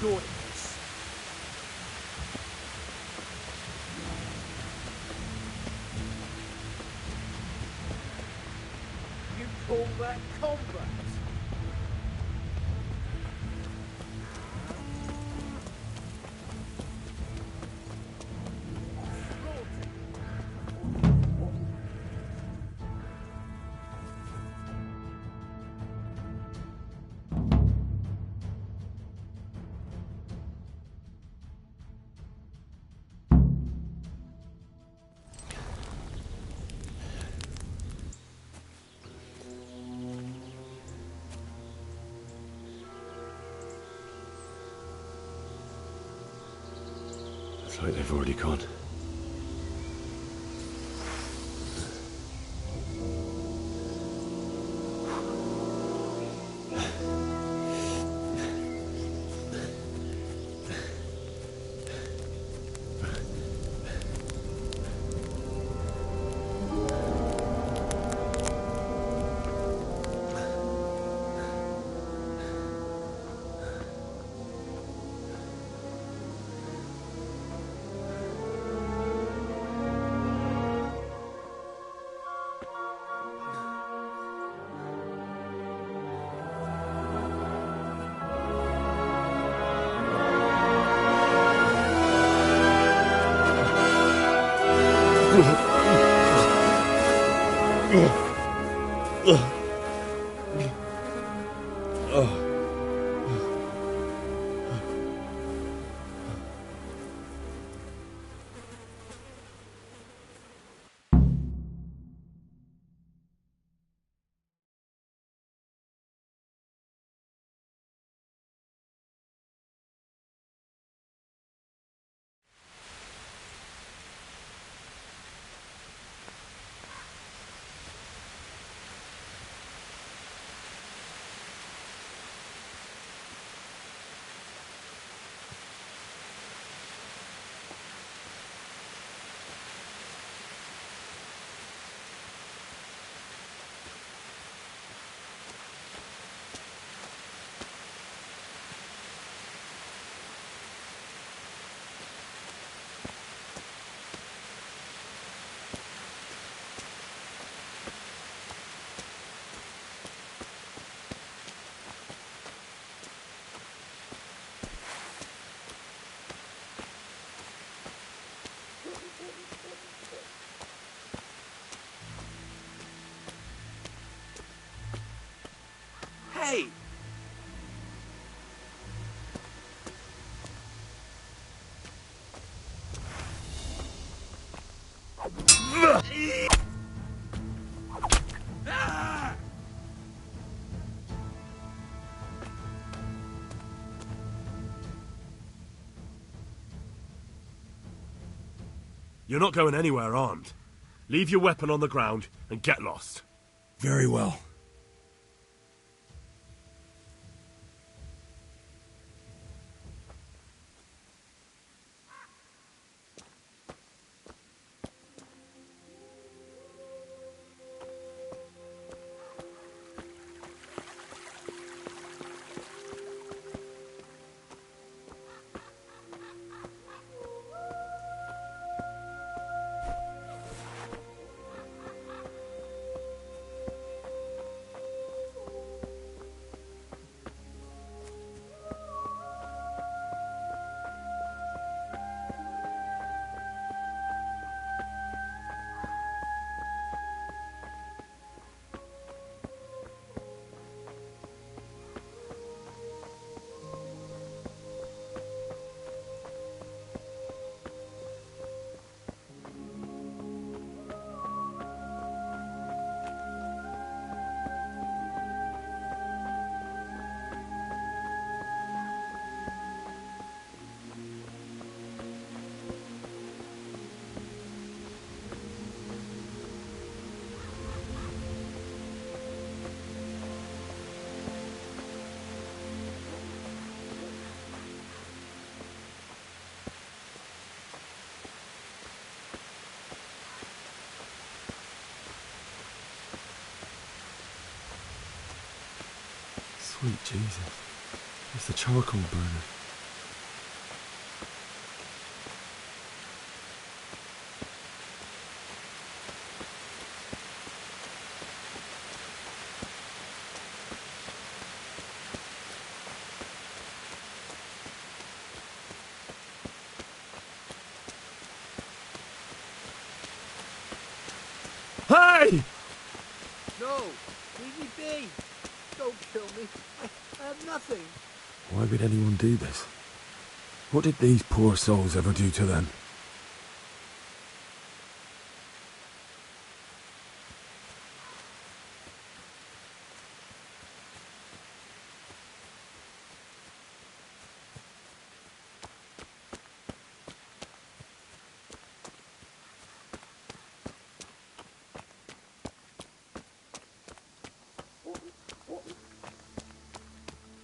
[SPEAKER 7] Jordan. You call that combat?
[SPEAKER 15] It's like they've already gone.
[SPEAKER 7] Hey!
[SPEAKER 12] You're not going anywhere armed. Leave your weapon on the ground and get lost.
[SPEAKER 20] Very well.
[SPEAKER 6] Sweet Jesus. It's the charcoal burner. Hey!
[SPEAKER 20] No! Leave me be! Don't kill me. I have nothing.
[SPEAKER 6] Why would anyone do this? What did these poor souls ever do to them?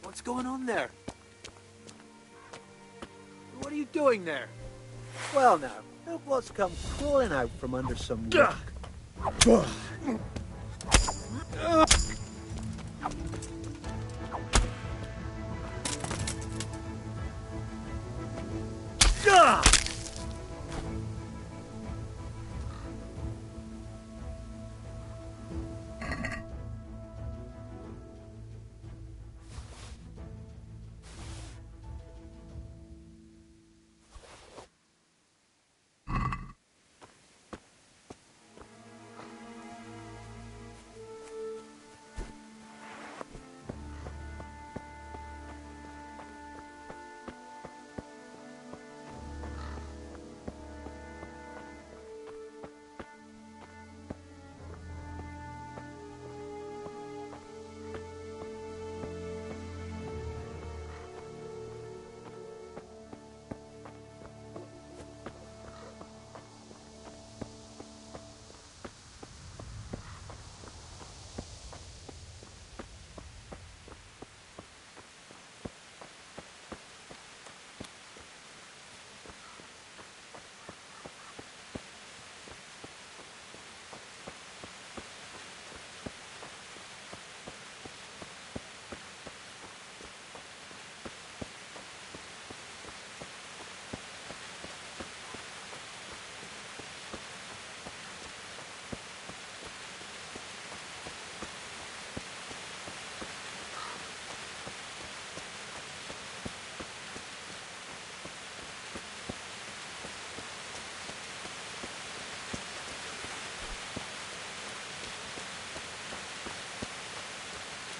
[SPEAKER 20] What's going on there? What are you doing there? Well now, look what's come crawling out from under some rock.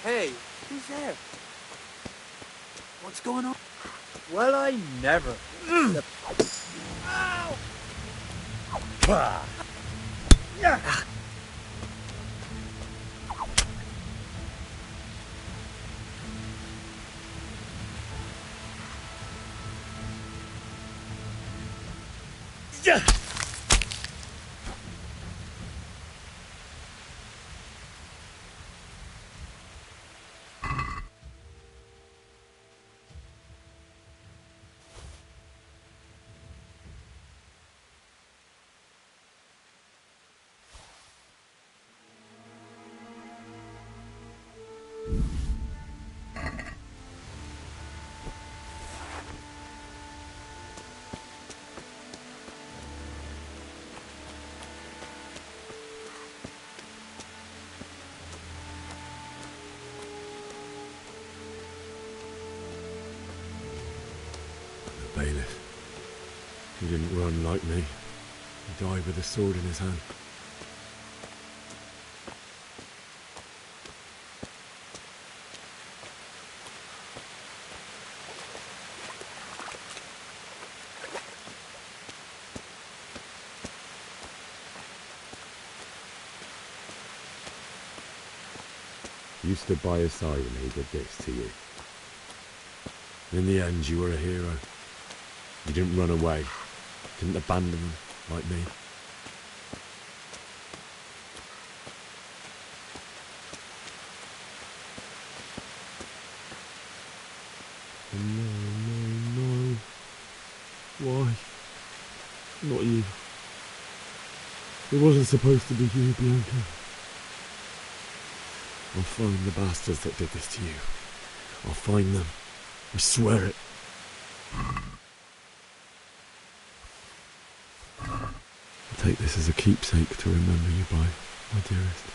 [SPEAKER 20] Hey, who's there? What's going on? Well, I never. Ow!
[SPEAKER 6] Bailiff. He didn't run like me. He died with a sword in his hand. You stood by his side when he did this to you. In the end, you were a hero. You didn't run away. Didn't abandon them like me. No. Why? Not you. It wasn't supposed to be you, Bianca. I'll find the bastards that did this to you. I'll find them. I swear it. I'll take this as a keepsake to remember you by, my dearest.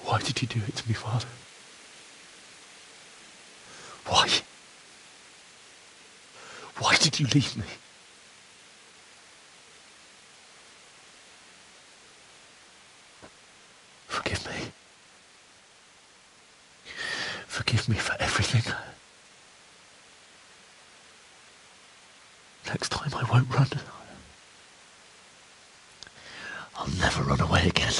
[SPEAKER 6] Why did you do it to me, Father? Why? Why did you leave me? Forgive me. Forgive me for everything. Next time I won't run. I'll never run away again.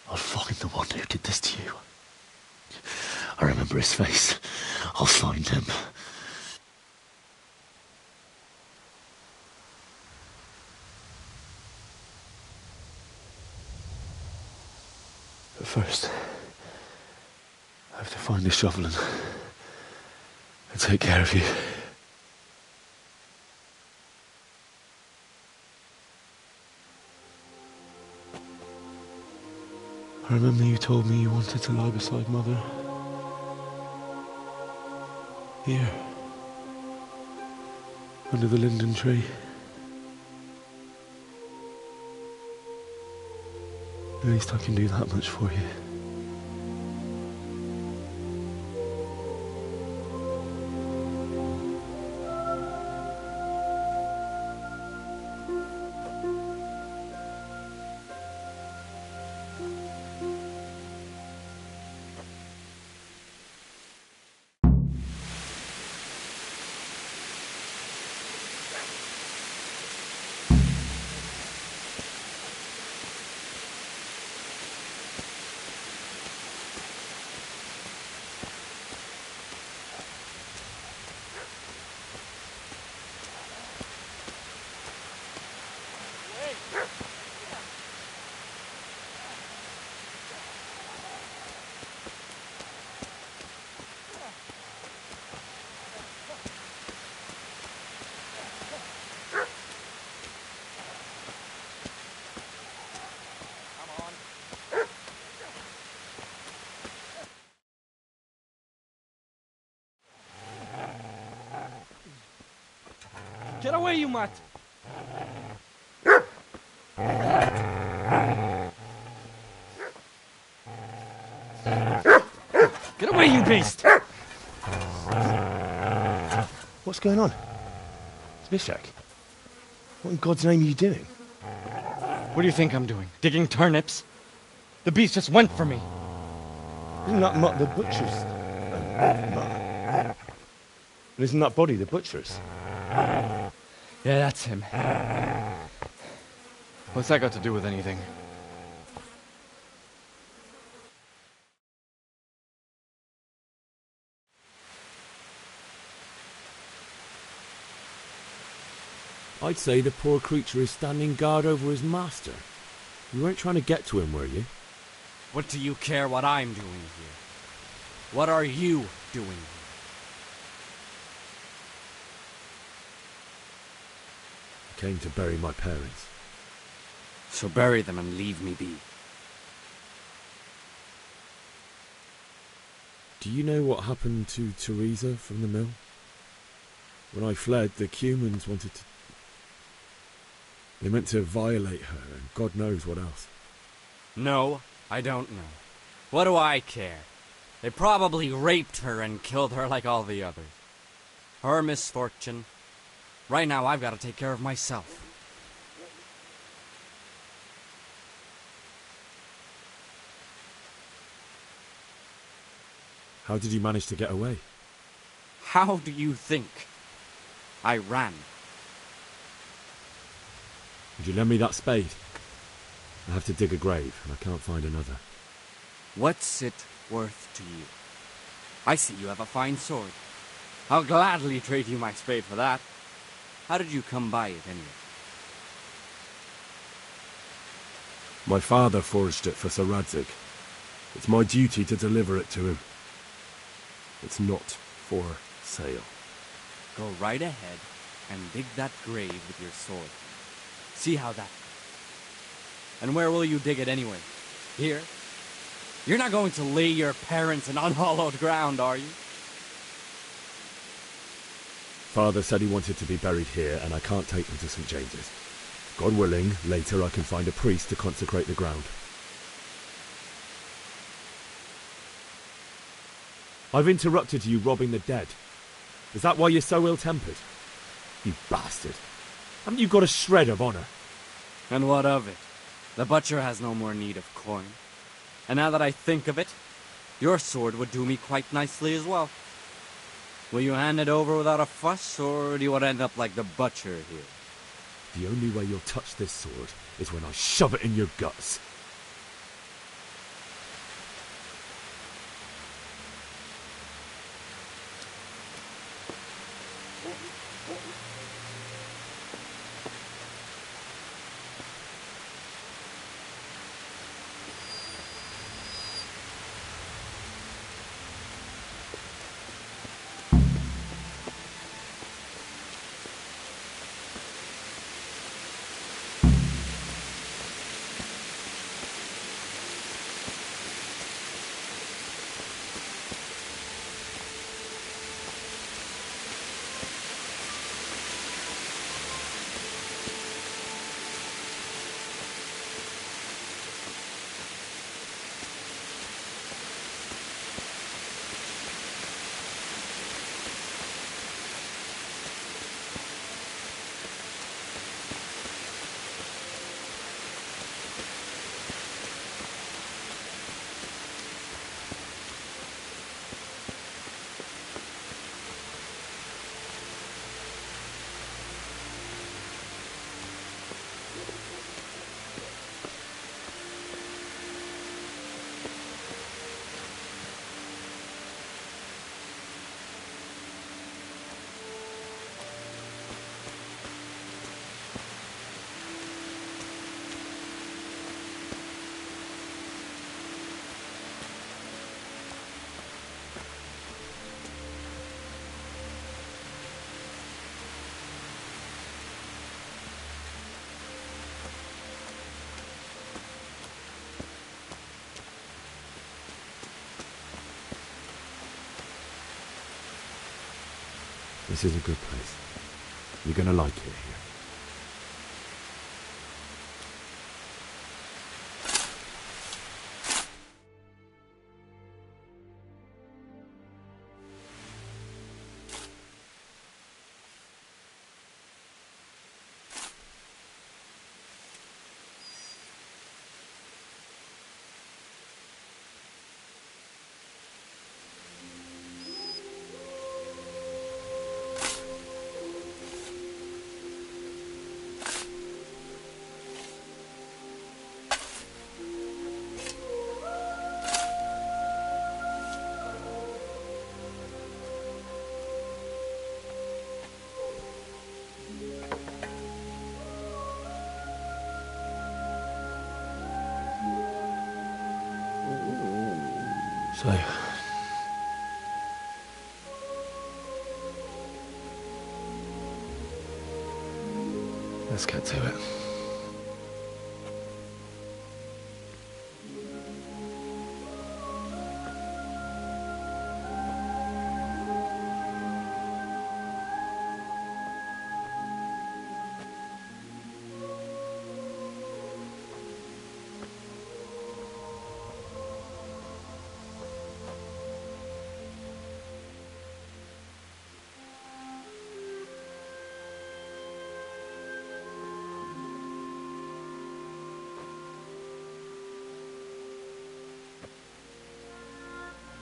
[SPEAKER 6] I'll find the one who did this to you. I remember his face. I'll find him. But first, I have to find a shovel and take care of you. I remember you told me you wanted to lie beside Mother. Here. Under the linden tree. At least I can do that much for you.
[SPEAKER 7] Get away, you mutt! Get away, you beast!
[SPEAKER 15] What's going on? Zbyszek, what in God's name are you doing?
[SPEAKER 7] What do you think I'm doing? Digging turnips? The beast just went for me.
[SPEAKER 15] Isn't that Mutt the butcher's? And isn't that body the butcher's?
[SPEAKER 7] Yeah, that's him. What's that got to do with anything?
[SPEAKER 6] I'd say the poor creature is standing guard over his master. You weren't trying to get to him, were you?
[SPEAKER 4] What do you care what I'm doing here? What are you doing here?
[SPEAKER 6] I came to bury my parents.
[SPEAKER 4] So bury them and leave me be.
[SPEAKER 6] Do you know what happened to Teresa from the mill? When I fled, the Cumans wanted to... They meant to violate her, and God knows what else.
[SPEAKER 4] No, I don't know. What do I care? They probably raped her and killed her like all the others. Her misfortune. Right now, I've got to take care of myself.
[SPEAKER 6] How did you manage to get away?
[SPEAKER 4] How do you think? I ran.
[SPEAKER 6] Would you lend me that spade? I have to dig a grave, and I can't find another.
[SPEAKER 4] What's it worth to you? I see you have a fine sword. I'll gladly trade you my spade for that. How did you come by it, anyway?
[SPEAKER 6] My father forged it for Sir Radzig. It's my duty to deliver it to him. It's not for sale.
[SPEAKER 4] Go right ahead and dig that grave with your sword. See how that... And where will you dig it anyway? Here? You're not going to lay your parents in unhallowed ground, are you?
[SPEAKER 6] Father said he wanted to be buried here, and I can't take them to St. James's. God willing, later I can find a priest to consecrate the ground. I've interrupted you robbing the dead. Is that why you're so ill-tempered? You bastard. Haven't you got a shred of honour?
[SPEAKER 4] And what of it? The butcher has no more need of coin. And now that I think of it, your sword would do me quite nicely as well. Will you hand it over without a fuss, or do you want to end up like the butcher here?
[SPEAKER 6] The only way you'll touch this sword is when I shove it in your guts. This is a good place. You're gonna like it here. So, let's get to it.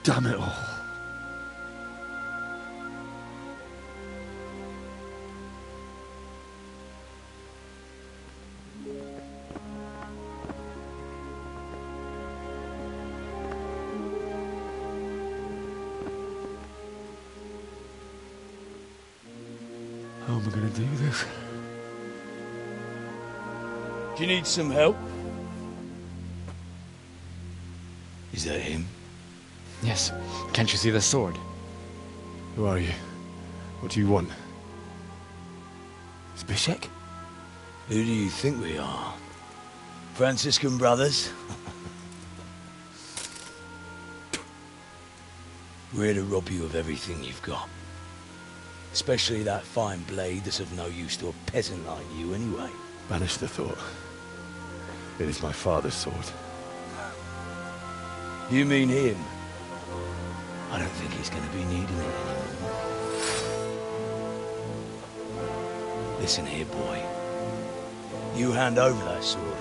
[SPEAKER 6] Damn it all. am I going to do this?
[SPEAKER 9] Do you need some help? Is that him?
[SPEAKER 4] Yes. Can't you see the sword?
[SPEAKER 6] Who are you? What do you want? Zbyszek?
[SPEAKER 9] Who do you think we are? Franciscan brothers? We're here to rob you of everything you've got. Especially that fine blade that's of no use to a peasant like you anyway.
[SPEAKER 6] Banish the thought. It is my father's sword.
[SPEAKER 9] You mean him? I don't think he's going to be needing it anymore. Listen here, boy. You hand over that sword,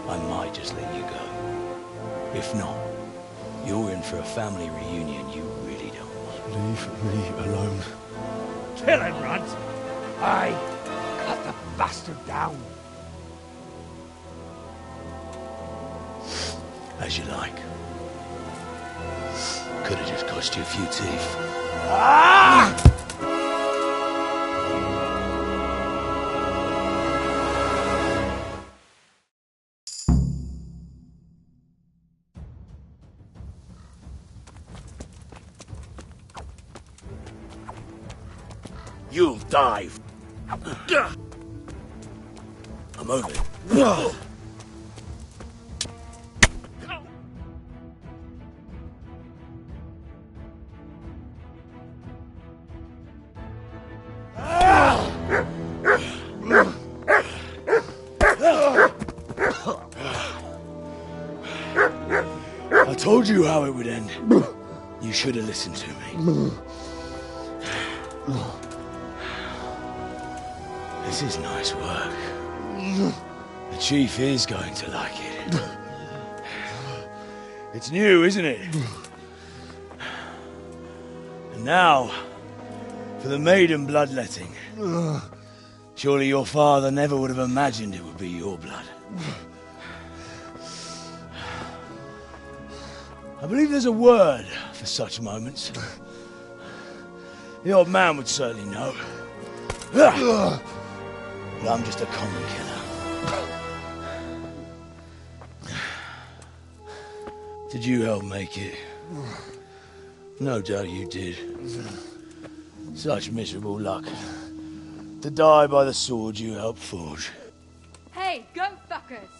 [SPEAKER 9] I might just let you go. If not, you're in for a family reunion you really don't want.
[SPEAKER 6] Leave me alone.
[SPEAKER 7] Kill him, Runt! Aye, cut the bastard down.
[SPEAKER 9] As you like. Could have just cost you a few teeth.
[SPEAKER 7] Ah!
[SPEAKER 9] You'll die. I'm over it. I told you how it would end. You should have listened to me. This is nice work. The chief is going to like it. It's new, isn't it? And now, for the maiden bloodletting. Surely your father never would have imagined it would be your blood. I believe there's a word for such moments. The old man would certainly know. But I'm just a common killer. Did you help make it? No doubt you did. Such miserable luck. To die by the sword you helped forge.
[SPEAKER 1] Hey, go fuckers!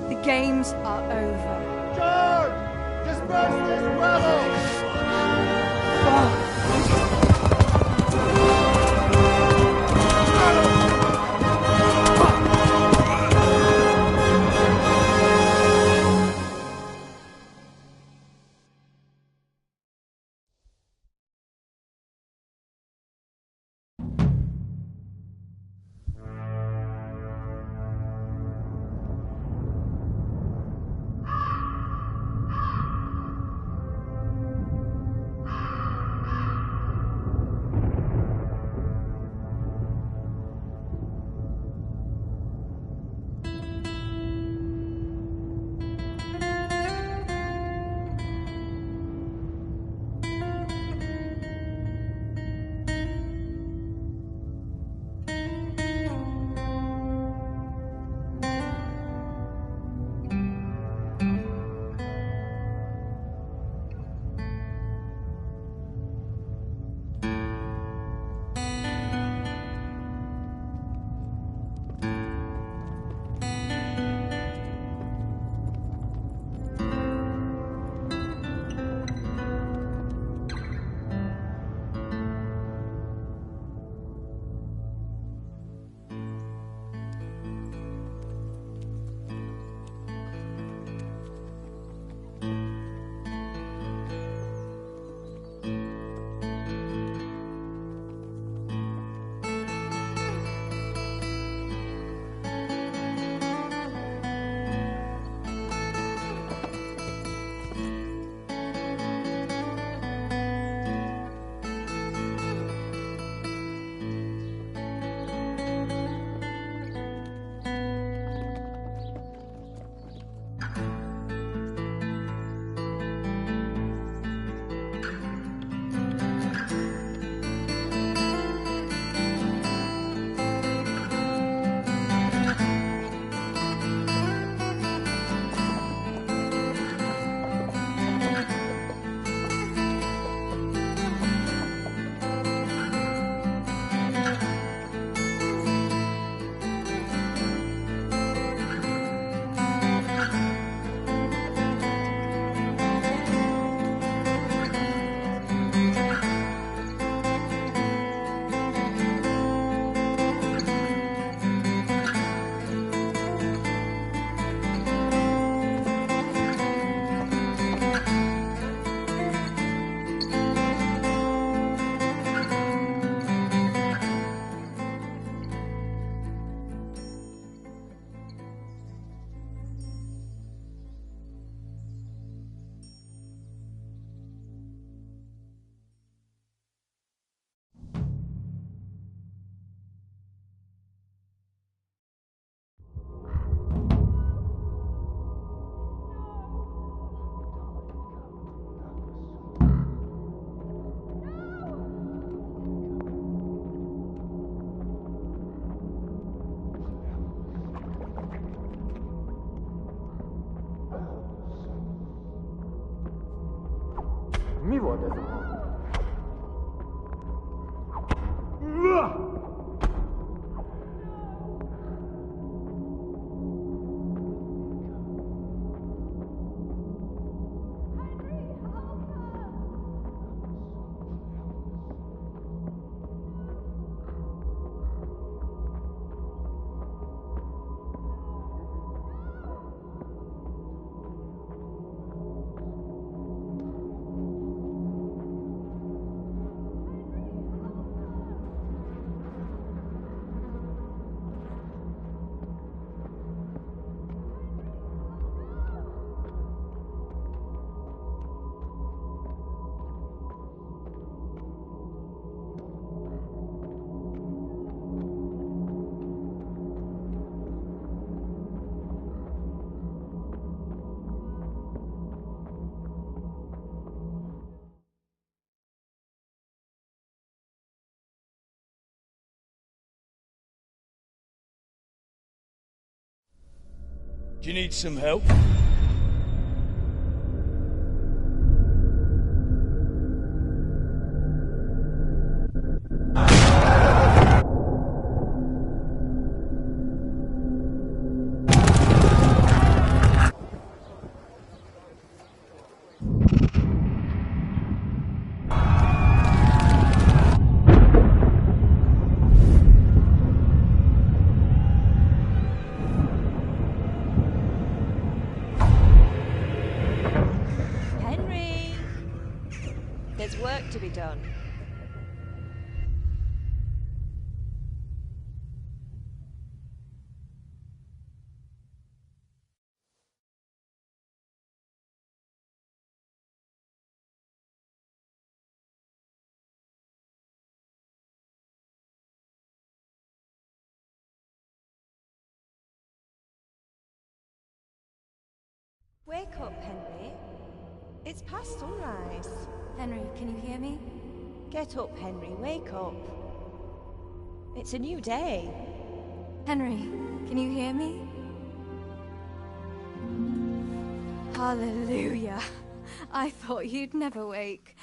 [SPEAKER 1] The games are over.
[SPEAKER 7] George! Disperse this rebel!
[SPEAKER 9] Do you need some help?
[SPEAKER 14] Henry! There's work to be done. Wake up, Henry. It's past sunrise.
[SPEAKER 1] Henry, can you hear me?
[SPEAKER 14] Get up, Henry. Wake up. It's a new day.
[SPEAKER 1] Henry, can you hear me? Hallelujah. I thought you'd never wake.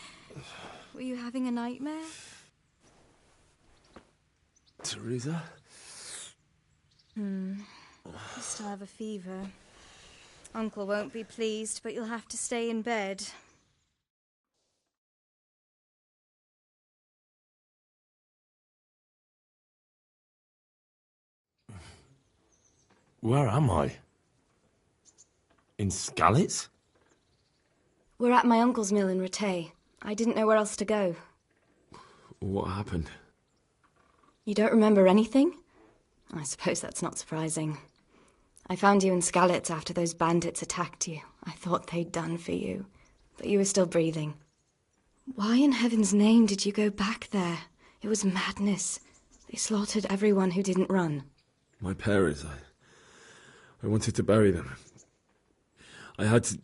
[SPEAKER 1] Were you having a nightmare?
[SPEAKER 6] Teresa?
[SPEAKER 1] You still have a fever. Uncle won't be pleased, but you'll have to stay in bed.
[SPEAKER 6] Where am I? In Skalitz?
[SPEAKER 1] We're at my uncle's mill in Rattay. I didn't know where else to go.
[SPEAKER 6] What happened?
[SPEAKER 1] You don't remember anything? I suppose that's not surprising. I found you in Skalitz after those bandits attacked you. I thought they'd done for you, but you were still breathing. Why in heaven's name did you go back there? It was madness. They slaughtered everyone who didn't run.
[SPEAKER 6] My parents, I wanted to bury them. I had to...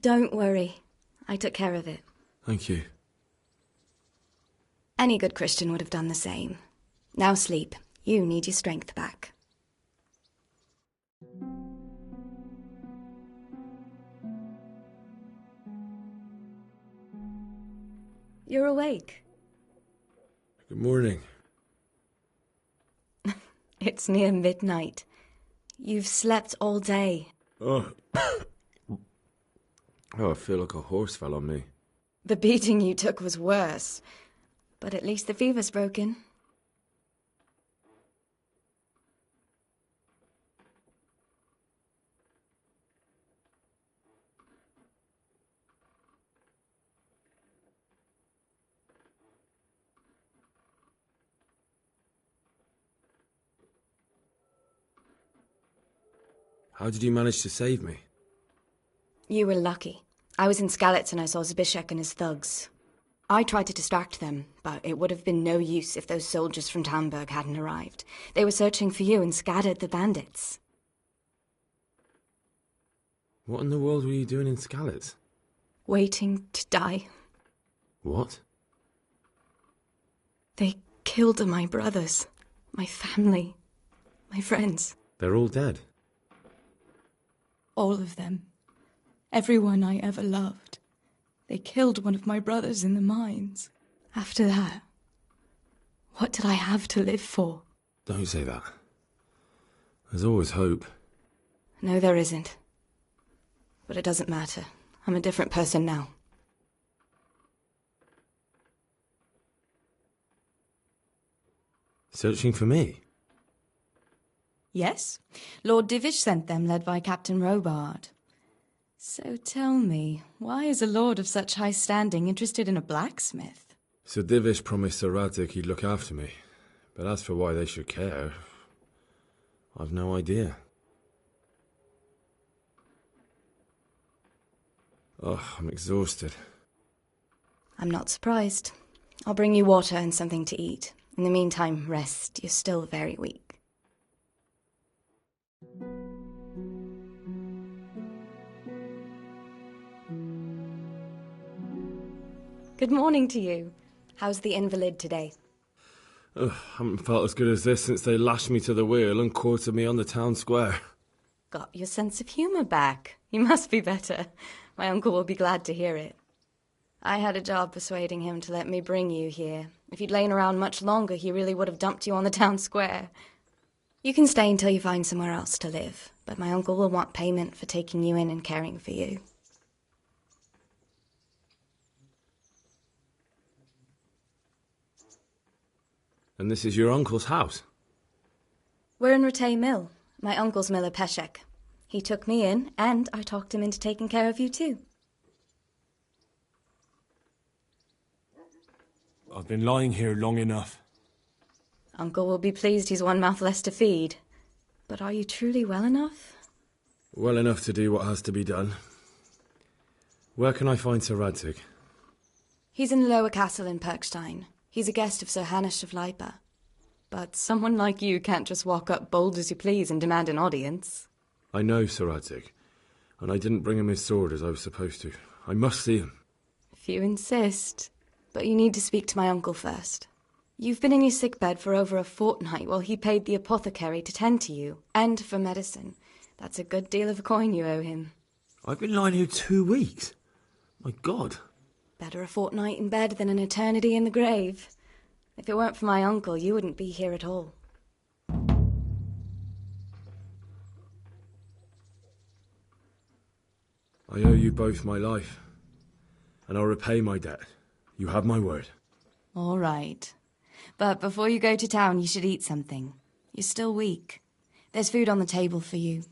[SPEAKER 1] Don't worry. I took care of it.
[SPEAKER 6] Thank you.
[SPEAKER 1] Any good Christian would have done the same. Now sleep. You need your strength back. You're awake.
[SPEAKER 6] Good morning.
[SPEAKER 1] It's near midnight. You've slept all day.
[SPEAKER 6] Oh. Oh, I feel like a horse fell on me.
[SPEAKER 1] The beating you took was worse. But at least the fever's broken.
[SPEAKER 6] How did you manage to save me?
[SPEAKER 1] You were lucky. I was in Skalitz and I saw Zbyszek and his thugs. I tried to distract them, but it would have been no use if those soldiers from Tamburg hadn't arrived. They were searching for you and scattered the bandits.
[SPEAKER 6] What in the world were you doing in Skalitz?
[SPEAKER 1] Waiting to die.
[SPEAKER 6] What?
[SPEAKER 1] They killed my brothers, my family, my friends.
[SPEAKER 6] They're all dead.
[SPEAKER 1] All of them. Everyone I ever loved. They killed one of my brothers in the mines. After that, what did I have to live for?
[SPEAKER 6] Don't say that. There's always hope.
[SPEAKER 1] No, there isn't. But it doesn't matter. I'm a different person now.
[SPEAKER 6] Searching for me?
[SPEAKER 1] Yes. Lord Divish sent them, led by Captain Robard. So tell me, why is a lord of such high standing interested in a blacksmith?
[SPEAKER 6] Sir Divish promised Sir Radzig he'd look after me. But as for why they should care, I've no idea. Oh, I'm exhausted.
[SPEAKER 1] I'm not surprised. I'll bring you water and something to eat. In the meantime, rest. You're still very weak. Good morning to you. How's the invalid today?
[SPEAKER 6] Ugh, haven't felt as good as this since they lashed me to the wheel and quartered me on the town square.
[SPEAKER 1] Got your sense of humour back. You must be better. My uncle will be glad to hear it. I had a job persuading him to let me bring you here. If you'd lain around much longer, he really would have dumped you on the town square. You can stay until you find somewhere else to live, but my uncle will want payment for taking you in and caring for you.
[SPEAKER 6] And this is your uncle's house?
[SPEAKER 1] We're in Ratay Mill. My uncle's miller Peshek. He took me in, and I talked him into taking care of you too.
[SPEAKER 6] I've been lying here long enough.
[SPEAKER 1] Uncle will be pleased he's one mouth less to feed. But are you truly well enough?
[SPEAKER 6] Well enough to do what has to be done. Where can I find Sir Radzig?
[SPEAKER 1] He's in the lower castle in Perkstein. He's a guest of Sir Hanush of Leipa. But someone like you can't just walk up bold as you please and demand an audience.
[SPEAKER 6] I know Sir Radzig, and I didn't bring him his sword as I was supposed to. I must see him.
[SPEAKER 1] If you insist. But you need to speak to my uncle first. You've been in your sickbed for over a fortnight while he paid the apothecary to tend to you, and for medicine. That's a good deal of coin you owe him.
[SPEAKER 6] I've been lying here 2 weeks. My God.
[SPEAKER 1] Better a fortnight in bed than an eternity in the grave. If it weren't for my uncle, you wouldn't be here at all.
[SPEAKER 6] I owe you both my life, and I'll repay my debt. You have my word.
[SPEAKER 1] All right. But before you go to town, you should eat something. You're still weak. There's food on the table for you.